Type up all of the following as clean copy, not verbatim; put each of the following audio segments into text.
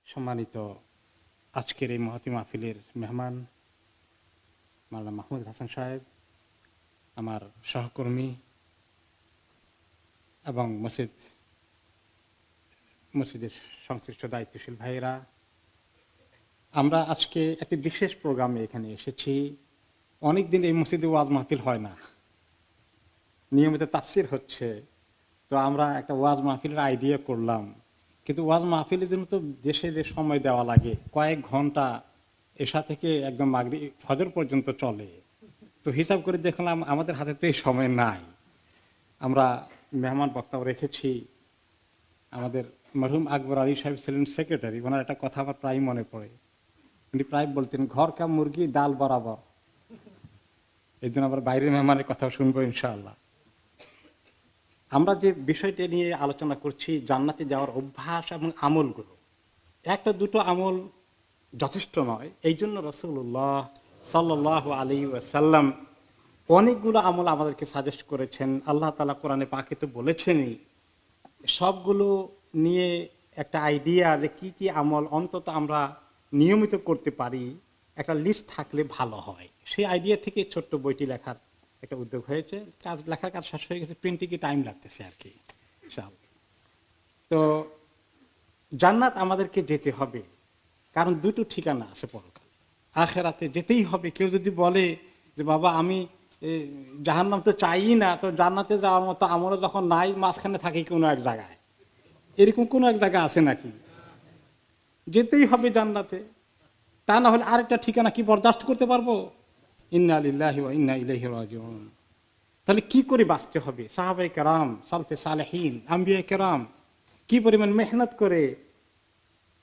সম্মানিত আজকের এই মহতী মাহফিলের মেহমান মাওলানা মাহমুদ হাসান সাহেব, আমার সহকর্মী এবং মসজিদের সংশ্লিষ্ট দায়িত্বশীল ভাইয়েরা, আমরা আজকে একটি বিশেষ প্রোগ্রামে এখানে এসেছি। অনেকদিন এই মসজিদে ওয়াজ মাহফিল হয় না, নিয়মিত তাফসির হচ্ছে। তো আমরা একটা ওয়াজ মাহফিলের আইডিয়া করলাম, কিন্তু ওয়াজ মাহফিলের জন্য তো দেশে যে সময় দেওয়া লাগে কয়েক ঘন্টা, এশা থেকে একদম মাগরিব ফজর পর্যন্ত চলে। তো হিসাব করে দেখলাম আমাদের হাতে তো এই সময় নাই। আমরা মেহমান বক্তাও রেখেছি। আমাদের মরহুম আকবর আলী সাহেব ছিলেন সেক্রেটারি, ওনার একটা কথা আমার প্রায় মনে পড়ে। উনি প্রায় বলতেন, ঘর কা মুরগি ডাল বরাবর। এই জন্য আবার বাইরের মেহমানের কথাও শুনবো ইনশাআল্লাহ। আমরা যে বিষয়টা নিয়ে আলোচনা করছি, জান্নাতে যাওয়ার অভ্যাস এবং আমলগুলো, একটা দুটো আমল যথেষ্ট নয়। এই জন্য রাসূলুল্লাহ সাল্লাল্লাহু আলাইহি ওয়াসাল্লাম অনেকগুলো আমল আমাদেরকে সাজেস্ট করেছেন। আল্লাহ তাআলা কোরআনে পাকে তো বলেছেনই। সবগুলো নিয়ে একটা আইডিয়া যে কি কি আমল অন্তত আমরা নিয়মিত করতে পারি, একটা লিস্ট থাকলে ভালো হয়। সেই আইডিয়া থেকে ছোট্ট বইটি লেখার একটা উদ্যোগ হয়েছে। লেখার কাজ শেষ হয়ে গেছে, প্রিন্টিংয়ে টাইম লাগতেছে আর কি। তো জান্নাত আমাদেরকে যেতে হবে, কারণ দুটো ঠিকানা আছে পরকাল, আখেরাতে যেতেই হবে। কেউ যদি বলে যে বাবা আমি জাহান্নাম তো চাই না, তো জান্নাতে যাওয়ার মতো আমরা যখন নাই, মাঝখানে থাকি কোনো এক জায়গায়, এরকম কোনো এক জায়গা আছে নাকি? যেতেই হবে জান্নাতে। তা না হলে আরেকটা ঠিকানা কি বরদাস্ত করতে পারবো? ইন্না লিল্লাহি ওয়া ইন্না ইলাইহি রাজিউন। তাহলে কি করে বাঁচতে হবে? সাহাবায়ে কেরাম, সালফে সালেহিন, আম্বিয়া কেরাম কি পরিমাণ মেহনত করে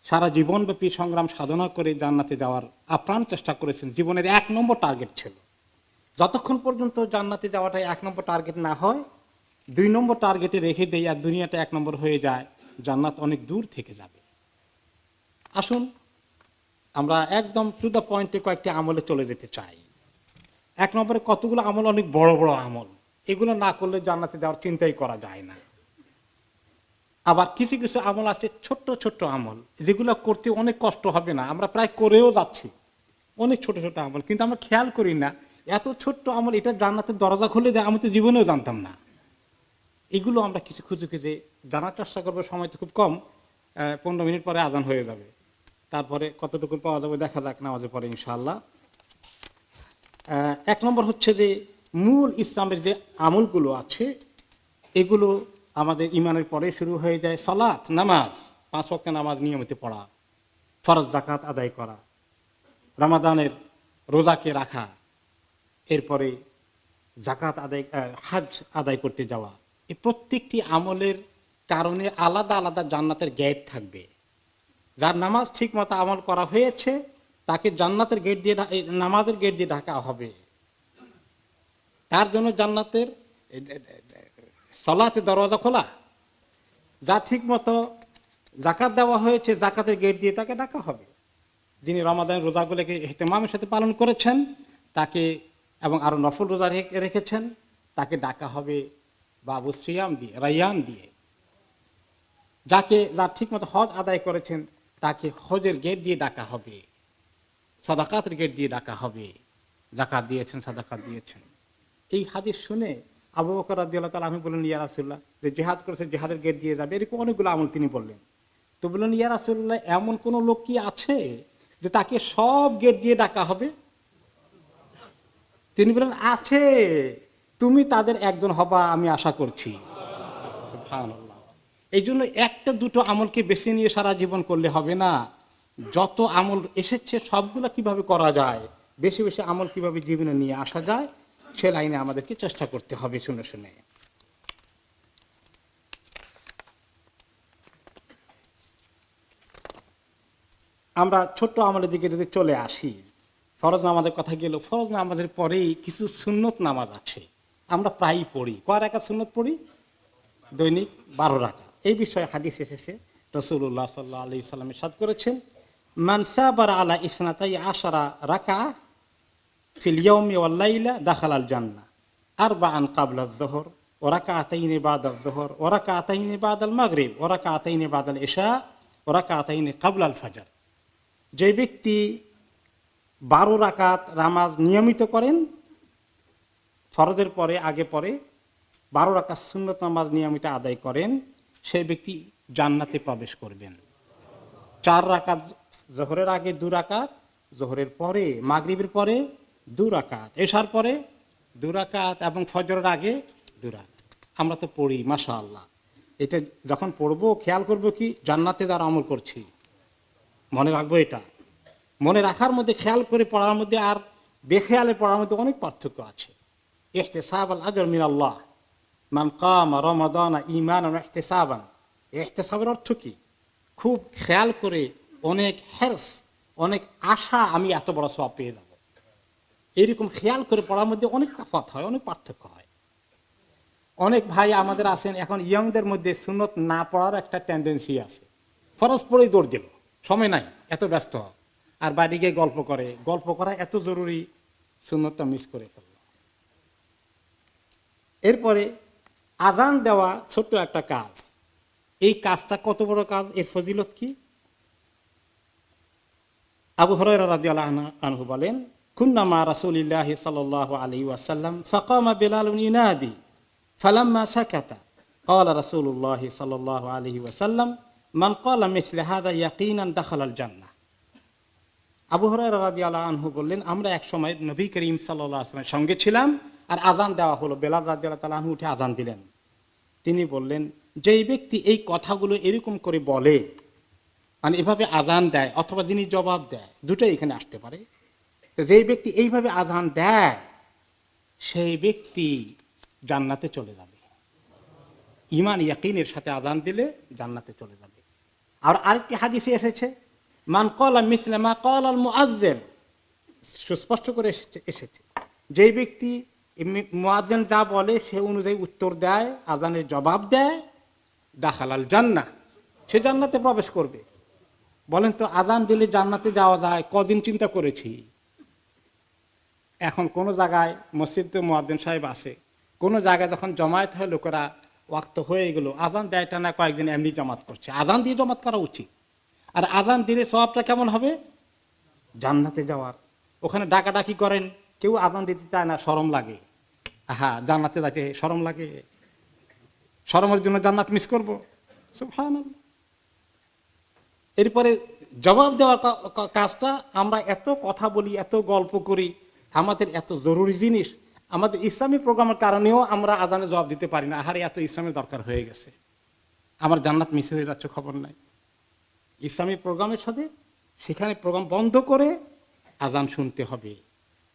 সারা জীবনব্যাপী সংগ্রাম সাধনা করে জান্নাতে যাওয়ার আপ্রাণ চেষ্টা করেছেন। জীবনের 1 নম্বর টার্গেট ছিল। যতক্ষণ পর্যন্ত জান্নাতে যাওয়াটাই 1 নম্বর টার্গেট না হয়, 2 নম্বর টার্গেটে রেখে দেয় আর দুনিয়াটা 1 নম্বর হয়ে যায়, জান্নাত অনেক দূর থেকে যাবে। আসুন আমরা একদম টু দ্য পয়েন্টে কয়েকটি আমলে চলে যেতে চাই। 1 নম্বরে কতগুলো আমল অনেক বড় বড় আমল, এগুলো না করলে জান্নাতে যাওয়ার চিন্তাই করা যায় না। আবার কিছু কিছু আমল আছে ছোট্ট ছোট্ট আমল, যেগুলো করতে অনেক কষ্ট হবে না, আমরা প্রায় করেও যাচ্ছি। অনেক ছোট ছোট আমল, কিন্তু আমরা খেয়াল করি না এত ছোট্ট আমল এটা জান্নাতের দরজা খুলে দেয়, আমি তো জীবনেও জানতাম না। এগুলো আমরা কিছু খুঁজে খুঁজে জানার চেষ্টা করবো। সময় তো খুব কম, 15 মিনিট পরে আজান হয়ে যাবে। তারপরে কতটুকু পাওয়া যাবে দেখা যাক নামাজের পরে ইনশাআল্লাহ। 1 নম্বর হচ্ছে যে মূল ইসলামের যে আমলগুলো আছে, এগুলো আমাদের ইমানের পরে শুরু হয়ে যায়। সালাত, নামাজ, 5 ওয়াক্ত নামাজ নিয়মিত পড়া, ফরজ যাকাত আদায় করা, রমাদানের রোজাকে রাখা, এরপরে যাকাত আদায়, হজ আদায় করতে যাওয়া। এই প্রত্যেকটি আমলের কারণে আলাদা আলাদা জান্নাতের গেট থাকবে। যার নামাজ ঠিক মতো আমল করা হয়েছে তাকে জান্নাতের গেট দিয়ে, নামাজের গেট দিয়ে ঢাকা হবে। তার জন্য জান্নাতের সালাতে দরজা খোলা। যা ঠিক মতো যাকাত দেওয়া হয়েছে, যাকাতের গেট দিয়ে তাকে ডাকা হবে। যিনি রমাদানের রোজাগুলোকে ইহতিমামের সাথে পালন করেছেন তাকে, এবং আরো নফল রোজা রেখেছেন, তাকে ডাকা হবে বাবু সিয়াম দিয়ে, রাইয়ান দিয়ে। যার ঠিক মতো হজ আদায় করেছেন তাকে হজের গেট দিয়ে ডাকা হবে, সাদাকাতের গেট দিয়ে ডাকা হবে। যাকাত দিয়েছেন, সাদাকাত দিয়েছেন। এই হাদিস শুনে আবু বকর রাদিয়াল্লাহু তাআলা আনহু বললেন, ইয়া রাসূলুল্লাহ, যে জিহাদ করেছে জিহাদের গেট দিয়ে যাবে, এরকম অনেকগুলো আমল তিনি বললেন। তো বললেন, ইয়া রাসূলুল্লাহ, এমন কোন লোক কি আছে যে তাকে সব গেট দিয়ে ডাকা হবে? তিনি বললেন, আছে, তুমি তাদের একজন হবা আমি আশা করছি। সুবহানাল্লাহ। এই জন্য একটা দুটো আমলকে বেছে নিয়ে সারা জীবন করলে হবে না। যত আমল এসেছে সবগুলো কিভাবে করা যায়, বেশি বেশি আমল কিভাবে জীবনে নিয়ে আসা যায়, সে লাইনে আমাদেরকে চেষ্টা করতে হবে শুনে শুনে। আমরা ছোট্ট আমলের দিকে যদি চলে আসি, ফরজ নামাজের কথা গেল, ফরজ নামাজের পরেই কিছু সুন্নত নামাজ আছে, আমরা প্রায়ই পড়ি। কয় রাকাত সুন্নত পড়ি? দৈনিক 12 রাকাত। এই বিষয়ে হাদিস এসেছে, রাসূলুল্লাহ সাল্লাল্লাহু আলাইহি ওয়াসাল্লাম ইরশাদ করেছেন, মান সাবারা আলা ইসনাতাই আশারা রাকাআহ ফিল ইয়াউমি ওয়াল লাইলা দাখালাল জান্নাহ আরবাআন ক্বাবলা আয-যুহর ওয়া রাকাআতাইনি বা'দা আয-যুহর ওয়া রাকাআতাইনি বা'দাল মাগরিব ওয়া রাকাআতাইনি বা'দাল ইশা রাকাতাইনি ক্বাবলা আল ফাজর, যে ব্যক্তি 12 রাকাত নামাজ নিয়মিত করেন, ফরজের পরে আগে পরে 12 রাকাত সুন্নত নামাজ নিয়মিত আদায় করেন, সেই ব্যক্তি জান্নাতে প্রবেশ করবেন। 4 রাকাত জোহরের আগে, 2 রাকাত জোহরের পরে, মাগরিবের পরে 2 রাকাত, এশার পরে 2 রাকাত এবং ফজরের আগে 2 রাকাত। আমরা তো পড়ি মাশাআল্লাহ। এটা যখন পড়বো খেয়াল করবো কি জান্নাতে যারা আমল করছি, মনে রাখবো। এটা মনে রাখার মধ্যে, খেয়াল করে পড়ার মধ্যে আর বেখেয়ালে পড়ার মধ্যে অনেক পার্থক্য আছে। ইহতিসাব আল আজর মিনাল্লাহ, মান কামা রমাদান ঈমানান ওয়া ইহতিসাবান। ইহতিসাবের অর্থ কি? খুব খেয়াল করে, অনেক হেরস, অনেক আশা, আমি এত বড় সওয়াব পেয়ে যাব, এরকম খেয়াল করে পড়ার মধ্যে অনেক তফাৎ হয়, অনেক পার্থক্য হয়। অনেক ভাই আমাদের আছেন এখন ইয়ংদের মধ্যে সুন্নত না পড়ার একটা টেন্ডেন্সি আছে। ফরজ পড়েই দৌড় দিল, সময় নাই, এত ব্যস্ত, আর বাড়ি গিয়ে গল্প করে। গল্প করা এত জরুরি, সুন্নতটা মিস করে ফেলল। এরপরে আযান দেওয়া ছোট্ট একটা কাজ। এই কাজটা কত বড় কাজ, এর ফজিলত কি? আবু হুরায়রা রাদিয়াল্লাহু আনহু বলেন, কুন্না মা রাসূলিল্লাহি সাল্লাল্লাহু আলাইহি ওয়াসাল্লাম ফাকামা বিলালুন ইউনাদি ফালাম্মা সাকাতা ক্বালা রাসূলুল্লাহি সাল্লাল্লাহু আলাইহি ওয়াসাল্লাম মান ক্বালা মিসলা হাযা ইয়াকিনান দাখালাল জান্নাহ। আবু হুরায়রা রাদিয়াল্লাহু আনহু বললেন, আমরা এক সময় নবী করিম সাল্লাল্লাহু আলাইহি ওয়াসাল্লামের সঙ্গে ছিলাম, আর আযান দেওয়া হলো। বেলাল রাদিয়াল্লাহু তাআলা আনহু উঠে আযান দিলেন। তিনি বললেন, যেই ব্যক্তি এই কথাগুলো এরকম করে বলে, মানে এভাবে আযান দেয়, অথবা যিনি জবাব দেয়, দুটোই এখানে আসতে পারে। তো যেই ব্যক্তি এইভাবে আযান দেয়, সেই ব্যক্তি জান্নাতে চলে যাবে। ঈমান ইয়াকিনের সাথে আযান দিলে জান্নাতে চলে যাবে। আর আরেকটি হাদিসে এসেছে, মান ক্বালা মিসলা মা ক্বালা আল মুআজ্জিন, সুস্পষ্ট করে এসেছে, যেই ব্যক্তি মুআজ্জিন যা বলে সে অনুযায়ী উত্তর দেয়, আযানের জবাব দেয়, দাখালাল জান্নাহ, সে জান্নাতে প্রবেশ করবে। বলেন তো, আযান দিলে জান্নাতে যাওয়া যায়? কদিন চিন্তা করেছি। এখন কোন জায়গায় মসজিদে মুয়াজ্জিন সাহেব আছে, কোন জায়গায় যখন জমায়েত হয়, লোকেরা ওয়াক্ত হয়ে গেল, আযান দেয়টা না, কয়েকদিন এমনি জমাত করছে। আযান দিয়ে জমাত করা উচিত। আর আযান দিলে সওয়াবটা কেমন হবে? জান্নাতে যাওয়ার। ওখানে ডাকাডাকি করেন, কেউ আযান দিতে চায় না, শরম লাগে। জান্নাতে যাকে শরম লাগে, শরমের জন্য জান্নাত মিস করব? সুবহানাল্লাহ। এরপরে জবাব দেওয়ার কাজটা, আমরা এত কথা বলি, এত গল্প করি, আমাদের এত জরুরি জিনিস, আমাদের ইসলামী প্রোগ্রামের কারণেও আমরা আযানে জবাব দিতে পারি না। আহারে, এত ইসলামের দরকার হয়ে গেছে, আমার জান্নাত মিস হয়ে যাচ্ছে, খবর নাই। ইসলামী প্রোগ্রামের সাথে সেখানে প্রোগ্রাম বন্ধ করে আযান শুনতে হবে।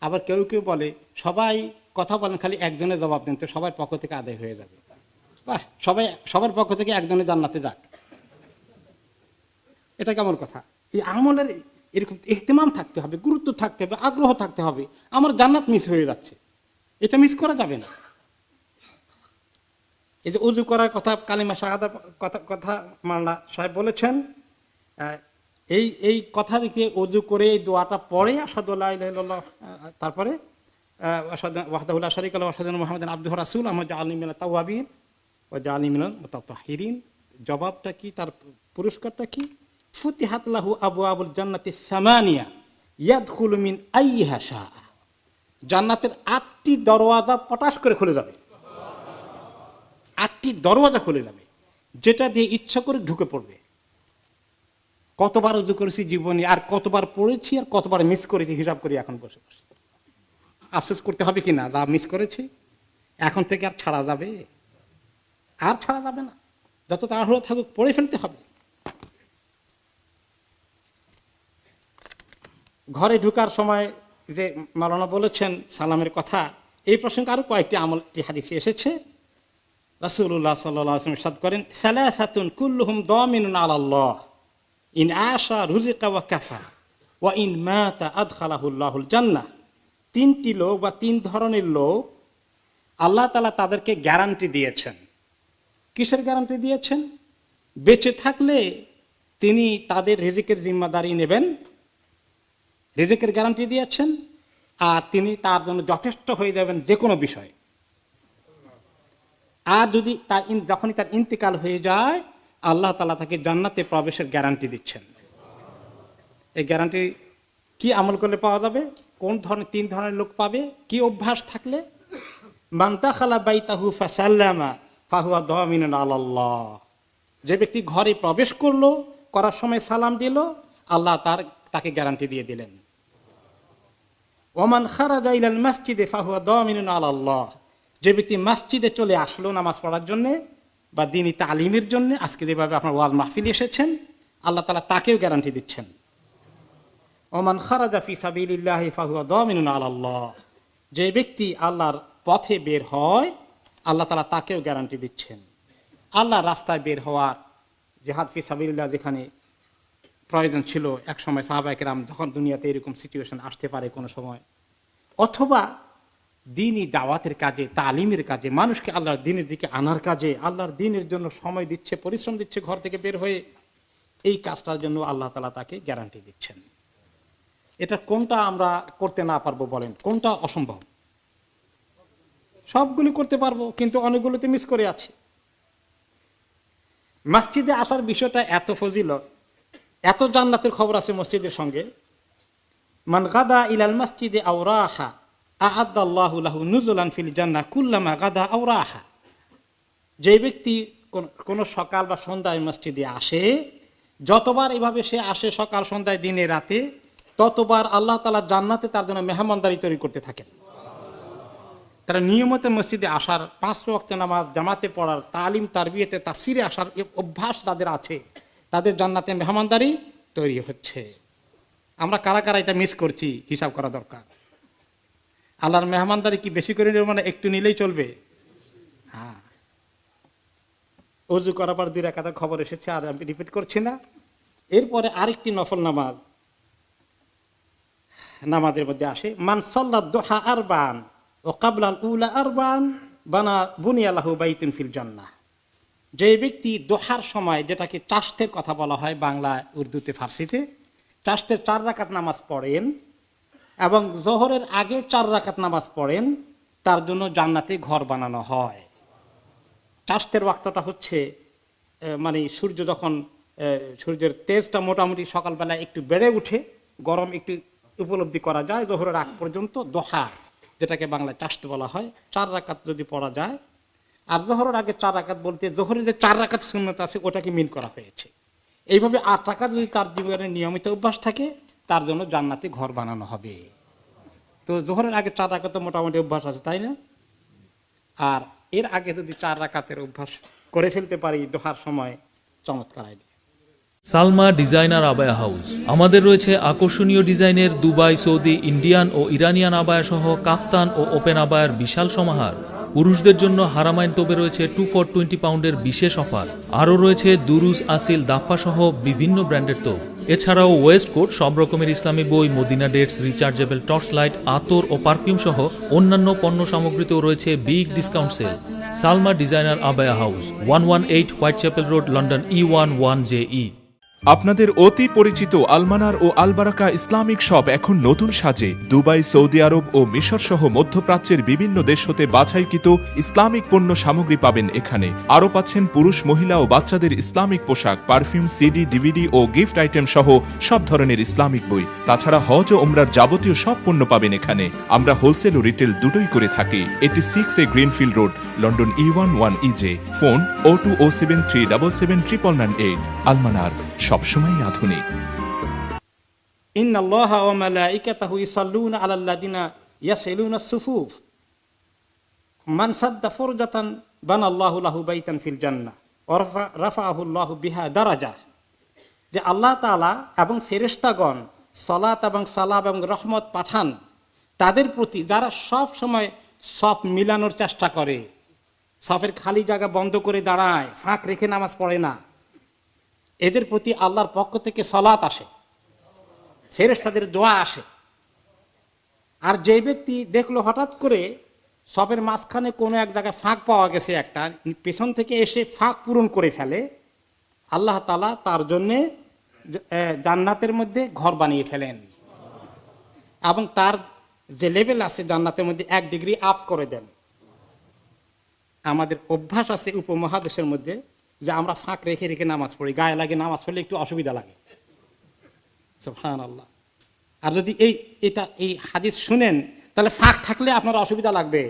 আবার কেউ কেউ বলে, সবাই কথা বলেন, খালি একজনের জবাব দেন, তো সবার পক্ষ থেকে আদায় হয়ে যাবে। বাহ, সবার পক্ষ থেকে একজনের জান্নাতে যাক, এটা কেমন কথা? এই আমলের এরকম ইহতিমাম থাকতে হবে, গুরুত্ব থাকতে হবে, আগ্রহ থাকতে হবে। আমার জান্নাত মিস হয়ে যাচ্ছে, এটা মিস করা যাবে না। এই যে উযু করার কথা, কালিমা শাহাদাত কথা মাওলানা সাহেব বলেছেন, এই কথা দেখে উযু করে এই দোয়াটা পড়ে, আশহাদু আল্লা ইলাহা ইল্লাল্লাহ, তারপরে আশহাদু ওয়াহদাহু লা শারীকা লাহু ওয়া আশহাদু আন্না মুহাম্মাদান আবদুহু ওয়া রাসূলুহু আম্মা জাআলনি মিনাত তাওয়াবিন ওয়া জাআলনি মিনাল মুতাতাহহিরিন। জবাবটা কি, তার পুরস্কারটা কি? ফুতিহাত লাহু আবওয়াবুল জান্নাতি সামানিয়া ইয়াদখুলু মিন আইয়িহা শাআ। জান্নাতের 8টি দরওয়াজা পটাশ করে খুলে যাবে। 8টি দরওয়াজা খুলে যাবে, যেটা দিয়ে ইচ্ছা করে ঢুকে পড়বে। কতবার উযু করেছি জীবনে, আর কতবার পড়েছি, আর কতবার মিস করেছি, হিসাব করি এখন বসে বসে। আফসোস করতে হবে কি না, যা মিস করেছি। এখন থেকে আর ছাড়া যাবে? আর ছাড়া যাবে না, যত তাড়াহুড়ো থাকুক পড়ে ফেলতে হবে। ঘরে ঢুকার সময় যে মাওলানা বলেছেন সালামের কথা, এই প্রসঙ্গে আরো কয়েকটি আমলটি হাদিসে এসেছে। রাসূলুল্লাহ সাল্লাল্লাহু আলাইহি ওয়াসাল্লাম ইরশাদ করেন, সালাসাতুন কুল্লুহুম দামিনুন আলাল্লাহ ইন আশা রুজিকা ওয়া কাফা ওয়া ইন মাতা আদখালাহুল্লাহুল জান্নাহ। 3টি লোক বা 3 ধরনের লোক আল্লাহ তাআলা তাদেরকে গ্যারান্টি দিয়েছেন। কিসের গ্যারান্টি দিয়েছেন? বেঁচে থাকলে তিনি তাদের রিজিকের জিম্মাদারি নেবেন, রিজিকের গ্যারান্টি দিয়েছেন, আর তিনি তার জন্য যথেষ্ট হয়ে যাবেন যে কোনো বিষয়ে। আর যদি যখনই তার ইন্তেকাল হয়ে যায়, আল্লাহ তাআলা তাকে জান্নাতে প্রবেশের গ্যারান্টি দিচ্ছেন। এই গ্যারান্টি কি আমল করলে পাওয়া যাবে? কোন ধরনের, তিন ধরনের লোক পাবে। কি অভ্যাস থাকলে? মান দাখালা বাইতাহু ফাসাল্লামা ফাহুয়া দামিনুন আলাল্লাহ। যে ব্যক্তি ঘরে প্রবেশ করলো, করার সময় সালাম দিল, আল্লাহ তাকে গ্যারান্টি দিয়ে দিলেন। ওমান খারাজা ইলাল মসজিদে ফাহুয়া দামিনুন আলাল্লাহ। যে ব্যক্তি মসজিদে চলে আসলো নামাজ পড়ার জন্য বা দ্বীনি তালিমের জন্য, আজকে যেভাবে আপনার ওয়াজ মাহফিলে এসেছেন, আল্লাহ তাআলা তাকেও গ্যারান্টি দিচ্ছেন। ওমান খারাজা ফি সাবিলিল্লাহি ফাহুয়া দামিনুন আলাল্লাহ। যে ব্যক্তি আল্লাহর পথে বের হয়, আল্লাহ তাআলা তাকেও গ্যারান্টি দিচ্ছেন। আল্লাহর রাস্তায় বের হওয়ার, জিহাদ ফি সাবিলিল্লাহ যেখানে প্রয়োজন ছিল এক সময়, সাহাবায়ে কেরাম, যখন দুনিয়াতে এরকম সিচুয়েশন আসতে পারে কোনো সময়, অথবা দ্বীনি দাওয়াতের কাজে, তালিমের কাজে, মানুষকে আল্লাহর দ্বীনের দিকে আনার কাজে, আল্লাহর দ্বীনের জন্য সময় দিচ্ছে, পরিশ্রম দিচ্ছে, ঘর থেকে বের হয়ে, এই কাজটার জন্য আল্লাহ তাআলা তাকে গ্যারান্টি দিচ্ছেন। এটা কোনটা আমরা করতে না পারবো বলেন? কোনটা অসম্ভব? সবগুলি করতে পারবো, কিন্তু অনেকগুলোতে মিস করে আছে। মসজিদে আসার বিষয়টা এত ফজিলত, এত জান্নাতের খবর আছে মসজিদের সঙ্গে। মান গাদা ইলাল মসজিদে আও রাহা আ'আদাল্লাহু লাহু নুজুলান ফিল জান্নাহ কুল্লামা গাদা আও রাহা। যে ব্যক্তি কোন সকাল বা সন্ধ্যায় মসজিদে আসে, যতবার এভাবে সে আসে, সকাল সন্ধ্যায় দিনে রাতে, ততবার আল্লাহ তাআলা জান্নাতে তার জন্য মেহমানদারি তৈরি করতে থাকেন। তারা নিয়মিত মসজিদে আসার, 5 ওয়াক্ত নামাজ জামাতে পড়ার, তালিম তারবিয়াতে তাফসিরে আসার অভ্যাস যাদের আছে, তাদের জান্নাতে মেহমানদারি তৈরি হচ্ছে। আমরা কারা কারা এটা মিস করছি হিসাব করা দরকার। আল্লাহর মেহমানদারি কি বেশি করে মানে একটু নিলেই চলবে? হ্যাঁ, ওযু করার পর 2 রাকাতের খবর এসেছে, আর আমি রিপিট করছি না। এরপরে আরেকটি নফল নামাজের মধ্যে আসে, মান সাল্লাত দুহা আরবান ও কাবলাল উলা আরবান বুনিয়া লাহু বাইতুন ফিল জান্নাহ। যে ব্যক্তি দোহার সময়, যেটাকে চাশতের কথা বলা হয় বাংলায়, উর্দুতে, ফার্সিতে, চাশতের 4 রাকাত নামাজ পড়েন এবং জোহরের আগে 4 রাকাত নামাজ পড়েন, তার জন্য জান্নাতে ঘর বানানো হয়। চাশতের ওয়াক্তটা হচ্ছে মানে সূর্য যখন, সূর্যের তেজটা মোটামুটি সকালবেলা একটু বেড়ে উঠে, গরম একটু উপলব্ধি করা যায়, জোহরের আগ পর্যন্ত দোহা, যেটাকে বাংলায় চাশত বলা হয়, 4 রাকাত যদি পড়া যায়। আর জোহরের আগে 4 রাকাত বলতে জোহরের যে 4 রাকাত সুন্নত আছে ওটাকে মিন করা হয়েছে। এইভাবে 8 রাকাত যদি তার জীবনের নিয়মিত অভ্যাস থাকে, তার জন্য জান্নাতে ঘর বানানো হবে। তো জোহরের আগে 4 রাকাত তো মোটামুটি অভ্যাস আছে, তাই না? আর এর আগে যদি 4 রাকাতের অভ্যাস করে ফেলতে পারি দোহার সময়, চমৎকার আইডিয়া। সালমা ডিজাইনার আবায়া হাউস। আমাদের রয়েছে আকর্ষণীয় ডিজাইনের দুবাই, সৌদি, ইন্ডিয়ান ও ইরানিয়ান আবায়া সহ কাফতান ও ওপেন আবায়ার বিশাল সমাহার। পুরুষদের জন্য হারামাইন তোবে রয়েছে 2 for 20 পাউন্ডের বিশেষ অফার। আরও রয়েছে দুরুজ, আসিল, দাফা সহ বিভিন্ন ব্র্যান্ডের তোপ। এছাড়াও ওয়েস্ট কোট, সব রকমের ইসলামী বই, Madina dates, rechargeable torch light, আতর ও পারফিউম সহ অন্যান্য পণ্য সামগ্রীতেও রয়েছে big discount sale. Salma designer আবায়া house, 118 white chapel road, London E11JE। আপনাদের অতি পরিচিত আলমানার ও আলবারাকা ইসলামিক শপ এখন নতুন সাজে দুবাই, সৌদি আরব ও মিশর সহ মধ্যপ্রাচ্যের বিভিন্ন দেশ হতে বাছাইকৃত ইসলামিক পণ্য সামগ্রী পাবেন এখানে। আরও পাচ্ছেন পুরুষ, মহিলা ও বাচ্চাদের ইসলামিক পোশাক, পারফিউম, সিডি, ডিভিডি ও গিফট আইটেম সহ সব ধরনের ইসলামিক বই। তাছাড়া হজ ও উমরার যাবতীয় সব পণ্য পাবেন এখানে। আমরা হোলসেল ও রিটেল দুটোই করে থাকি। 86A greenfield road, London E11EJ। Phone 02073779998। আলমানার, সবসময় আধুনিক। ইন্নাল্লাহা ওয়া মালাইকাতাহু ইসাল্লুনা আলাল্লাযিনা ইয়াসিলুনা সুফুফ মান সাদ্দা ফুরজাতান বানাল্লাহু লাহু বাইতান ফিল জান্নাহ ওয়া রাফাআহুল্লাহু বিহা দারাজা। যে আল্লাহ তাআলা এবং ফেরেশতাগণ সালাত এবং সালাম এবং রহমত পাঠান তাদের প্রতি, যারা সব সময় সফ মিলানোর চেষ্টা করে, সফের খালি জায়গা বন্ধ করে দাঁড়ায়, ফাঁক রেখে নামাজ পড়ে না, এদের প্রতি আল্লাহর পক্ষ থেকে সালাত আসে, ফেরেশতাদের দোয়া আসে। আর যে ব্যক্তি দেখলো হঠাৎ করে সবের মাঝখানে কোনো এক জায়গায় ফাঁক পাওয়া গেছে, একটা পেছন থেকে এসে ফাঁক পূরণ করে ফেলে, আল্লাহ তাআলা তার জন্যে জান্নাতের মধ্যে ঘর বানিয়ে ফেলেন এবং তার যে লেভেল আছে জান্নাতের মধ্যে 1 ডিগ্রি আপ করে দেন। আমাদের অভ্যাস আছে উপমহাদেশের মধ্যে যে আমরা ফাঁক রেখে রেখে নামাজ পড়ি, গায়ে লাগে নামাজ পড়লে একটু অসুবিধা লাগে। সুবহানাল্লাহ। আর যদি এই হাদিস শুনেন তাহলে ফাঁক থাকলে আপনার অসুবিধা লাগবে,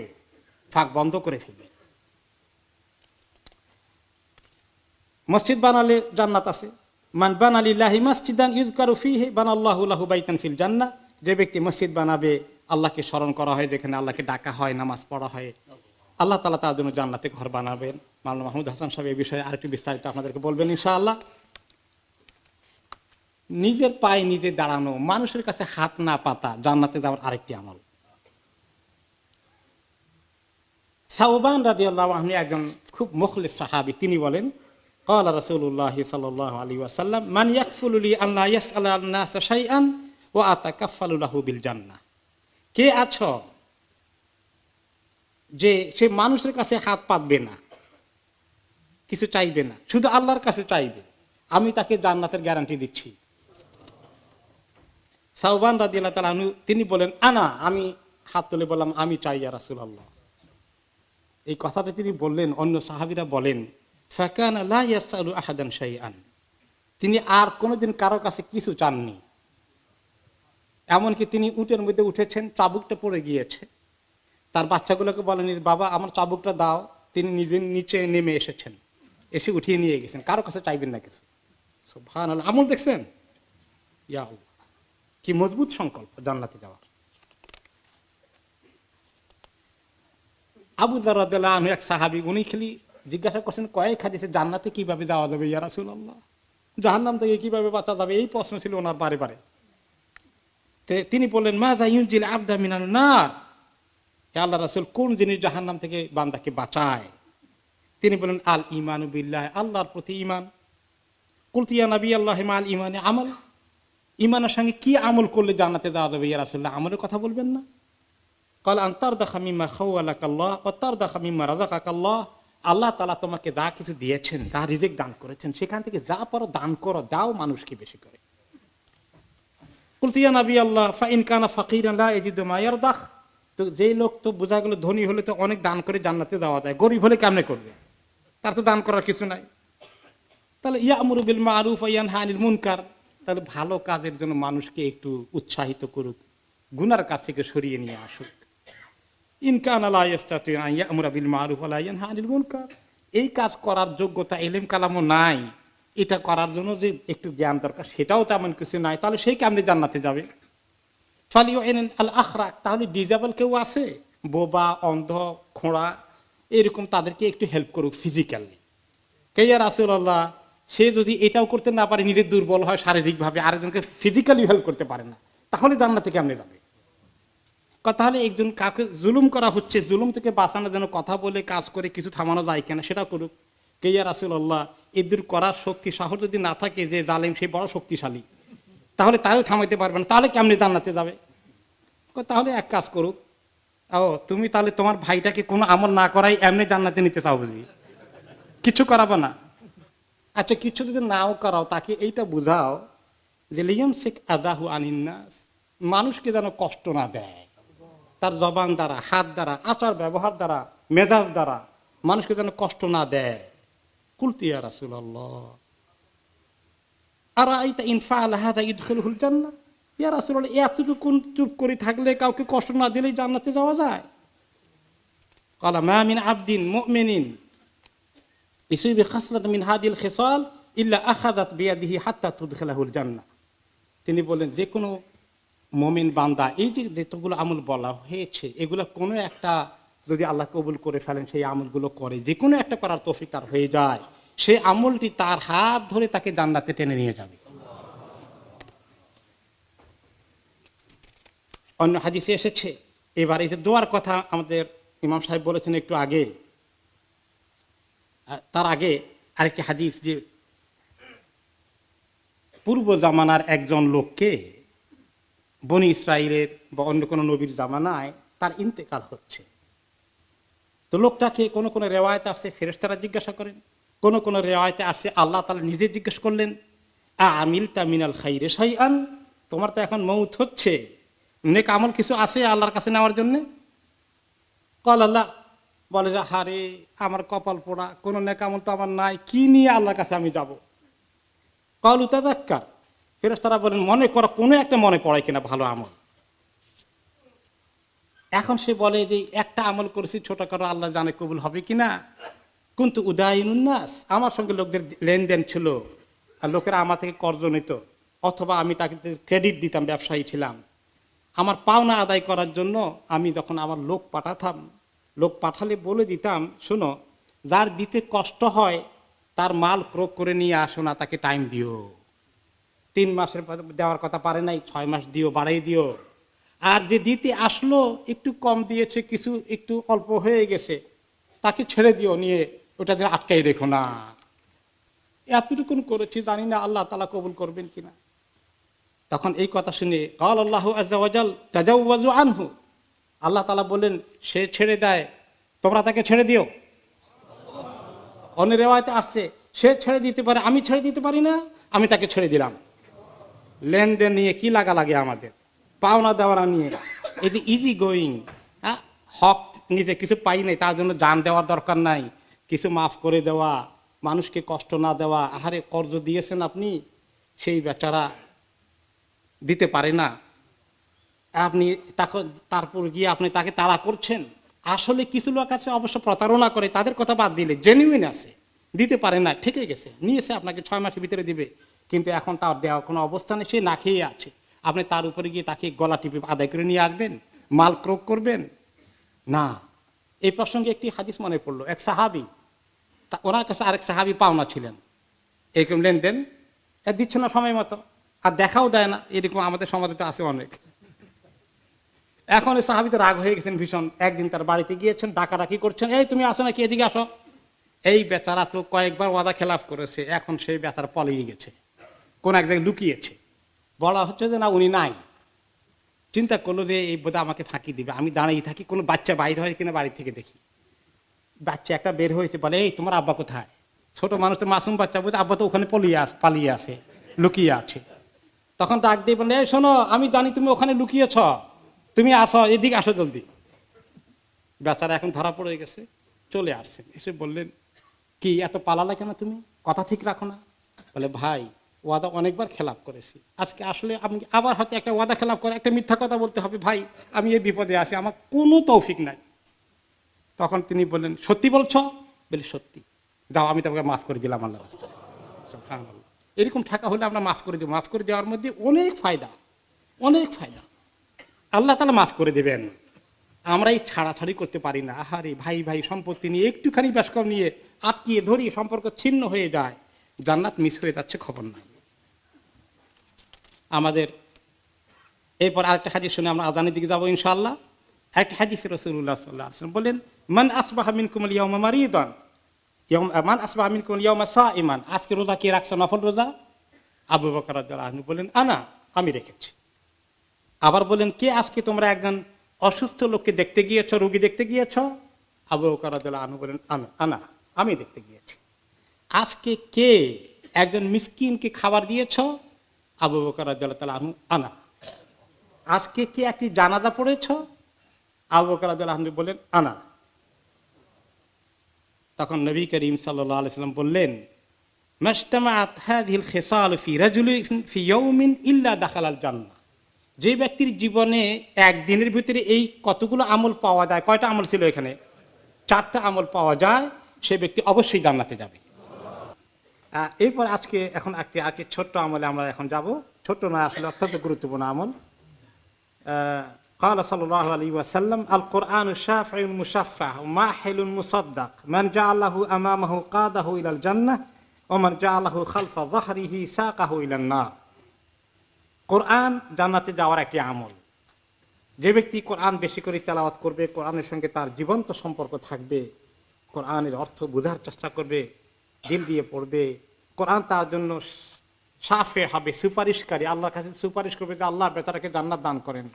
ফাঁক বন্ধ করে ফেলবেন। মসজিদ বানালে জান্নাত আছে। মান বানা লিল্লাহি মাসজিদান ইযকারু ফীহি বানাল্লাহু লাহু বাইতান ফিল জান্নাহ। যে ব্যক্তি মসজিদ বানাবে, আল্লাহকে স্মরণ করা হয়, যেখানে আল্লাহকে ডাকা হয়, নামাজ পড়া হয়, আল্লাহ তাআলা তার জন্য জান্নাতে ঘর বানাবেন। মাওলানা মাহমুদ হাসান সাহেব এই বিষয়ে আরেকটু বিস্তারিত আপনাদেরকে বলবেন ইনশাআল্লাহ। নিজের পায়ে নিজে দাঁড়ানো, মানুষের কাছে হাত না পাতা জান্নাতে যাওয়ার আরেকটি আমল। সাওবান রাদিয়াল্লাহু আনহু একজন খুব মুখলিস সাহাবী, তিনি বলেন ক্বালা রাসূলুল্লাহ সাল্লাল্লাহু আলাইহি ওয়াসাল্লাম মান ইয়াকফুলু লি আন লা ইয়াসআলা আন-নাস শাইআন ওয়া আতাকাফফালু লাহু বিল জান্নাহ। কে আছো যে সে মানুষের কাছে হাত পাতবে না, কিছু চাইবে না, শুধু আল্লাহর কাছে চাইবে, আমি তাকে জান্নাতের গ্যারান্টি দিচ্ছি। সাওবান রাদিয়াল্লাহু তাআলা আনহু তিনি বলেন আমি হাত তুলে বললাম আমি চাই ইয়া রাসূলুল্লাহ। এই কথাটা তিনি বললেন, অন্য সাহাবীরা বলেন ফাকানা লা ইয়াসআলু আহাদান শাইআন, তিনি আর কোনোদিন কারো কাছে কিছু চাননি। এমনকি তিনি উটের মধ্যে উঠেছেন, চাবুকটা পড়ে গিয়েছে, তার বাচ্চাগুলোকে বলেন বাবা আমার চাবুকটা দাও, তিনি নিজে নিচে নেমে এসেছেন, এসে উঠিয়ে নিয়ে গেছেন, কারো কাছে চাইবেন না কিছু। সুবহানাল্লাহ, আমল দেখছেন? ইয়া আল্লাহ, কি মজবুত সংকল্প জান্নাতে যাওয়ার। আবু যার রাদিয়াল্লাহু আনহু এক সাহাবী, উনি খালি জিজ্ঞাসা করছেন কয়েক হাদিসে জান্নাতে কিভাবে যাওয়া যাবে ইয়া রাসূলুল্লাহ, জাহান্নাম থেকে কিভাবে বাঁচা যাবে, এই প্রশ্ন ছিল ওনার বারে বারে। তিনি বললেন মাযা ইউনজিল আবদা মিনান নার, হে আল্লাহর রাসূল কোন জিনিস জাহান্নাম থেকে বান্দাকে বাঁচায়? তিনি বলেন আল ঈমানু বিল্লাহ, আল্লাহর প্রতি ঈমান। কুলতু ইয়া নবী আল্লাহ মাল ঈমানে আমল, ঈমানের সঙ্গে কি আমল করলে জান্নাতে যাওয়া যাবে ইয়া রাসূলুল্লাহ, আমলের কথা বলবেন না? ক্বাল আন তারদাখা মিম্মা খাওয়ালাকাল্লাহ ওয়া তারদাখা মিম্মা রাযাকাকাল্লাহ, আল্লাহ তাআলা তোমাকে যা কিছু দিয়েছেন, যা রিজিক দান করেছেন, সেখান থেকে যা পারো দান করো, দাও মানুষকে বেশি করে। কুলতু ইয়া নবী আল্লাহ ফা ইন কানা ফাকিরান লা ইয়াজিদু মা ইয়ারদাখ, তো যেই লোক তো বোঝা গেল ধনী হলে তো অনেক দান করে জান্নাতে যাওয়া যায়, গরিব হলে কেমনে করবে, তার তো দান করার কিছু নাই। তাহলে ইয়ামুরু বিল মারুফ ওয়া ইয়ানহা আনিল মুনকার, তাহলে ভালো কাজের জন্য মানুষকে একটু উৎসাহিত করুক, গুনার কাছ থেকে সরিয়ে নিয়ে আসুক। ইন কানা লা ইস্তাতি আন ইয়ামুরা বিল মারুফ ওয়া লা ইয়ানহা আনিল মুনকার, এই কাজ করার যোগ্যতা ইলম কালামও নাই, এটা করার জন্য যে একটু জ্ঞান দরকার সেটাও তেমন কিছু নাই, তাহলে সেই কেমনে জান্নাতে যাবে? ফালিউইন আল আখরাক, তাহলে ডিজেবল কেউ আছে, বোবা, অন্ধ, খোঁড়া, এরকম তাদেরকে একটু হেল্প করুক ফিজিক্যালি। কে ইয়া রাসূলুল্লাহ, সে যদি এটাও করতে না পারে, নিজে দুর্বল হয় শারীরিকভাবে, আরেকজনকে ফিজিক্যালি হেল্প করতে পারে না, তাহলে জান্নাতে কেমনে যাবে? তাহলে একজন কাউকে জুলুম করা হচ্ছে, জুলুম থেকে বাঁচানোর জন্য কথা বলে কাজ করে কিছু থামানো যায় কিনা সেটা করুক। কে ইয়া রাসূলুল্লাহ, এদের করার শক্তি সাহস যদি না থাকে, যে জালেম সে বড় শক্তিশালী, তাহলে তারও থামাইতে পারবে না, তাহলে কেমনে জান্নাতে যাবে? তাহলে এক কাজ করুক, তুমি তাহলে তোমার ভাইটাকে কোনো আমল না করাই এমনি জান্নাতে নিতে চাও বুঝি, কিছু করাবো না? আচ্ছা, কিছু যদি নাও করাও, তাকে এইটা বুঝাও যে লিয়ামসিক আদাহু আনিন নাস, মানুষকে যেন কষ্ট না দেয়, তার জবান দ্বারা, হাত দ্বারা, আচার ব্যবহার দ্বারা, মেজাজ দ্বারা মানুষকে যেন কষ্ট না দেয়। কুলতু ইয়া রাসূলুল্লাহ আরাআইতা ইন ফাআলা হাযা ইদখিলুহুল জান্নাহ, ইয়া রাসূলুল্লাহ এতটুকু চুপ করে থাকলে, কাউকে কষ্ট না দিলেই জান্নাতে যাওয়া যায়? ক্বালা মা মিন আবদিন মুমিনিন ইসিবি খাসলাতাম মিন হাদিল খিসাল ইল্লা আখাযাত বিয়াদিহি হাত্তা তুদখিলাহুল জান্নাহ। তিনি বলেন যে কোনো মুমিন বান্দা এই যে যতগুলো আমল বলা হয়েছে, এগুলো কোনো একটা যদি আল্লাহ কবুল করে ফেলেন, সেই আমলগুলো করে, যে কোনো একটা করার তৌফিক তার হয়ে যায়, সেই আমলটি তার হাত ধরে তাকে জান্নাতে টেনে নিয়ে যাবে। অন্য হাদিসে এসেছে। এবার এই যে দোয়ার কথা আমাদের ইমাম সাহেব বলেছেন একটু আগে, তার আগে আরেকটি হাদিস, যে পূর্ব জামানার একজন লোককে বনি ইসরাইলের বা অন্য কোনো নবীর জামানায় তার ইন্তেকাল হচ্ছে। তো লোকটাকে কোনো কোনো রেওয়ায়তে আসছে ফেরেশতারা জিজ্ঞাসা করেন, কোনো কোনো রেওয়ায়তে আসছে আল্লাহ তাআলা নিজে জিজ্ঞেস করলেন আমিলতা মিনাল খাইরি শাইআন, তোমার তো এখন মউত হচ্ছে, নেক আমল কিছু আছে আল্লাহর কাছে নেওয়ার জন্য? ক্বালা লা, বলে যে হারে আমার কপাল পোড়া, কোনো নেকামল তো আমার নাই, কি নিয়ে আল্লাহর কাছে আমি যাব? কল উতাদাক্কার, ফেরেশতারা বলেন মনে করো কোনো একটা মনে পড়ে কিনা ভালো আমল। এখন সে বলে যে একটা আমল করেছি ছোট করো, আল্লাহ জানে কবুল হবে কিনা। কিন্তু উদায়নুন্নাস, আমার সঙ্গে লোকদের লেনদেন ছিল, আর লোকেরা আমার থেকে কর্জ নিত, অথবা আমি তাকে ক্রেডিট দিতাম, ব্যবসায়ী ছিলাম। আমার পাওনা আদায় করার জন্য আমি যখন আমার লোক পাঠাতাম, লোক পাঠালে বলে দিতাম শোনো, যার দিতে কষ্ট হয় তার মাল ক্রয় করে নিয়ে আসো না, তাকে টাইম দিও। 3 মাসের দেওয়ার কথা পারে নাই, 6 মাস দিও, বাড়াই দিও। আর যে দিতে আসলো একটু কম দিয়েছে, কিছু একটু অল্প হয়ে গেছে, তাকে ছেড়ে দিও, নিয়ে ওটা দিয়ে আটকাই রেখো না। এতটুকুন করেছি, জানি না আল্লাহ তাআলা কবুল করবেন কিনা। তখন এই কথা শুনে ক্বাল আল্লাহু আযজা ওয়া জাল তাজাওয়াজু আনহু, আল্লাহ তাআলা বলেন সে ছেড়ে দেয়, তোমরা তাকে ছেড়ে দিও। অন্য রিওয়ায়াতে আসছে সে ছেড়ে দিতে পারে, আমি ছেড়ে দিতে পারি না, আমি তাকে ছেড়ে দিলাম। লেনদেন নিয়ে কি লাগা লাগে আমাদের, পাওনা দেওয়ানা নিয়ে, এই যে ইজি গোয়িং, হ্যাঁ, হক নিতে কিছু পাই নাই তার জন্য জান দেওয়ার দরকার নাই, কিছু মাফ করে দেওয়া, মানুষকে কষ্ট না দেওয়া। আহারে কর্জ দিয়েছেন আপনি, সেই বেচারা দিতে পারে না, আপনি তারপর গিয়ে আপনি তাকে তাড়া করছেন। আসলে কিছু লোক আছে অবশ্য প্রতারণা করে, তাদের কথা বাদ দিলে জেনুইন আছে, দিতে পারে না, ঠিকই গেছে, নিয়েছে আপনাকে 6 মাসের ভিতরে দিবে, কিন্তু এখন তার দেওয়ার কোনো অবস্থানে, সে না খেয়ে আছে। আপনি তার উপরে গিয়ে তাকে গলা টিপে আদায় করে নিয়ে আসবেন, মাল ক্রয় করবেন না। এই প্রসঙ্গে একটি হাদিস মনে পড়লো, এক সাহাবী, ওনার কাছে আরেক সাহাবী পাওনা ছিলেন, এরকম লেনদেন দিচ্ছে না সময় মতো, আর দেখাও দেয় না, এরকম আমাদের সমাজে তো আছে অনেক। এখন ওই সাহাবী তো রাগ হয়ে গেছেন ভীষণ, একদিন তার বাড়িতে গিয়েছেন, ডাকাডাকি করছেন, এই তুমি আসো নাকি, এদিকে আসো। এই বেচারা তো কয়েকবার ওয়াদা খেলাফ করেছে, এখন সেই বেচারা পলিয়ে গেছে, কোন এক জায়গায় লুকিয়েছে। বলা হচ্ছে যে না উনি নাই। চিন্তা করলো যে এই বোধহয় আমাকে ফাঁকি দিবে, আমি দাঁড়িয়ে থাকি, কোনো বাচ্চা বাইর হয় কিনা বাড়ি থেকে দেখি। বাচ্চা একটা বের হয়েছে, বলে এই তোমার আব্বা কোথায়? ছোট মানুষ তো, মাসুম বাচ্চা, বুঝে আব্বা তো ওখানে পালিয়ে আছে, লুকিয়ে আছে। তখন ডাক দিয়ে বললে, এই শোনো, আমি জানি তুমি ওখানে লুকিয়েছ, তুমি আসো, এদিকে আসো জলদি। বেচারা এখন ধরা পড়ে গেছে, চলে আসছেন, এসে বললেন কি এত পালালা কেন, তুমি কথা ঠিক রাখো না? বলে ভাই ওয়াদা অনেকবার খেলাপ করেছি, আজকে আসলে আমি আবার হয়তো একটা ওয়াদা খেলাপ করে একটা মিথ্যা কথা বলতে হবে, ভাই আমি এই বিপদে আছি, আমার কোনো তৌফিক নাই। তখন তিনি বললেন সত্যি বলছো? বলে সত্যি। যাও, আমি তোমাকে মাফ করে দিলাম আল্লাহর রাস্তায়। সুবহানাল্লাহ। এরকম ঠাকা হলে আমরা মাফ করে দেবো। মাফ করে দেওয়ার মধ্যে অনেক ফায়দা, অনেক ফায়দা, আল্লাহ তাআলা মাফ করে দেবেন। আমরা এই ছাড়াছাড়ি করতে পারি না, আহারে ভাই ভাই সম্পত্তি নিয়ে একটুখানি ব্যাসকম নিয়ে আটকিয়ে ধরি, সম্পর্ক ছিন্ন হয়ে যায়, জান্নাত মিস হয়ে যাচ্ছে, খবর নাই আমাদের। এরপর আরেকটা হাদিস শুনে আমরা আযানের দিকে যাবো ইনশাআল্লাহ। একটা হাদিসে রাসূলুল্লাহ সাল্লাল্লাহু আলাইহি ওয়াসাল্লাম বলেন, মান আসবাহা মিনকুমুল ইয়াওমা মারিদান, মান আসবাহা মিনকুমুল ইয়াওমা সাইমান, আজকে রোজা কে রাখছো, নফল রোজা? আবু বকর রাদিয়াল্লাহু আনহু বলেন আমি রেখেছি। আবার বলেন কে আজকে তোমরা একজন অসুস্থ লোককে দেখতে গিয়েছো, রোগী দেখতে গিয়েছো? আবু বকর রাদিয়াল্লাহু আনহু বলেন আমি দেখতে গিয়েছি। আজকে কে একজন মিসকিনকে খাবার দিয়েছো? আবু বকর রাদিয়াল্লাহু তাআলা আনহু আজকে কে একটি জানাজা পড়েছো? আবু বকর রাদিয়াল্লাহু আনহু বলেন তখন নবী করিম সাল্লাল্লাহু আলাইহি ওয়াসাল্লাম বললেন, মাশতামাআত হাযিহিল খিসাল ফি রাজুলিন ফি ইয়াউমিন ইল্লা দাখালাল জান্নাহ। যে ব্যক্তির জীবনে একদিনের ভিতরে এই কতগুলো আমল পাওয়া যায়, কয়টা আমল ছিল এখানে? 4টা আমল পাওয়া যায়, সে ব্যক্তি অবশ্যই জান্নাতে যাবে। এরপর এখন একটি ছোট্ট আমলে আমরা এখন যাব, ছোট্ট নয় আসলে অত্যন্ত গুরুত্বপূর্ণ আমল। قال صلى الله عليه وسلم القرآن الشافع المشفع ماحل مصدق من جعله أمامه قاده إلى الجنة ومن جعله خلف ظهره ساقه إلى النار। কোরআন জান্নাতে যাওয়ার একটি আমল। যে ব্যক্তি কোরআন বেশি করে তেলাওয়াত করবে, কোরআনের সঙ্গে তার জীবন্ত সম্পর্ক থাকবে, কোরআনের অর্থ বোঝার চেষ্টা করবে, দিল দিয়ে পড়বে, কোরআন তার জন্য শাফে হবে, সুপারিশকারী, আল্লাহর কাছে সুপারিশ করবে যে আল্লাহ বেচারাকে জান্নাত দান করেন।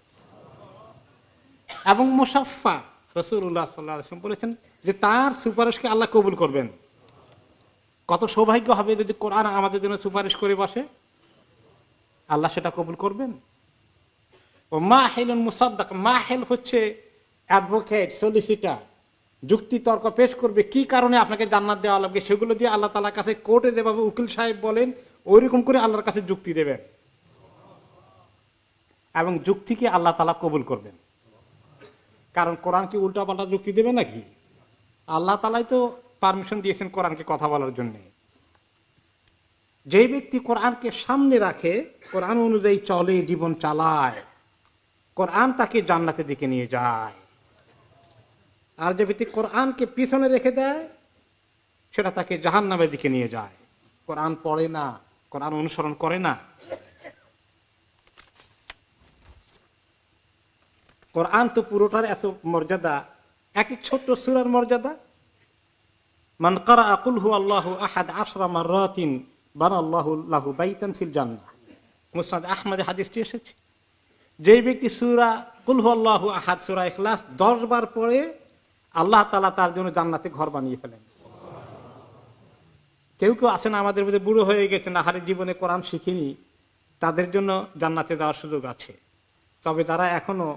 এবং মুশাফফা, রাসূলুল্লাহ সাল্লাল্লাহু আলাইহি ওয়াসাল্লাম বলেছেন যে তার সুপারিশকে আল্লাহ কবুল করবেন। কত সৌভাগ্য হবে যদি কোরআন আমাদের জন্য সুপারিশ করে বসে, আল্লাহ সেটা কবুল করবেন। ও মাহিলুন মুসাদ্দাক, মাহিল হচ্ছে অ্যাডভোকেট, সলিসিটার, যুক্তি তর্ক পেশ করবে কি কারণে আপনাকে জান্নাত দেওয়া লাগবে, সেগুলো দিয়ে আল্লাহ তাআলার কাছে কোর্টে যেভাবে উকিল সাহেব বলেন ওইরকম করে আল্লাহর কাছে যুক্তি দেবেন, এবং যুক্তিকে আল্লাহ তাআলা কবুল করবেন। কারণ কোরআন কি উল্টা পাল্টা যুক্তি দেবে নাকি? আল্লাহ তাআলাই তো পারমিশন দিয়েছেন কোরআনকে কথা বলার জন্য। যেই ব্যক্তি কোরআনকে সামনে রাখে, কোরআন অনুযায়ী চলে, জীবন চালায়, কোরআন তাকে জান্নাতের দিকে নিয়ে যায়। আর যে ব্যক্তি কোরআনকে পিছনে রেখে দেয় সেটা তাকে জাহান্নামের দিকে নিয়ে যায়। কোরআন পড়ে না, কোরআন অনুসরণ করে না। কোরআন তো পুরোটার এত মর্যাদা, একটি ছোট্ট সূরার মর্যাদা। মান ক্বারাআ কুল হুয়াল্লাহু আহাদ 10 মাররাতিন বানাল্লাহু লাহু বাইতান ফিল জান্নাহ। মুসনাদ আহমদে হাদিসটি এসেছে। যেই ব্যক্তি সূরা কুল হুয়াল্লাহু আহাদ, সূরা ইখলাস 10 বার পড়ে, আল্লাহ তাআলা তার জন্য জান্নাতে ঘর বানিয়ে ফেলেন। কেউ কেউ আছেন আমাদের মধ্যে বুড়ো হয়ে গেছেন, আহারে জীবনে কোরআন শিখিনি, তাদের জন্য জান্নাতে যাওয়ার সুযোগ আছে। তবে যারা এখনো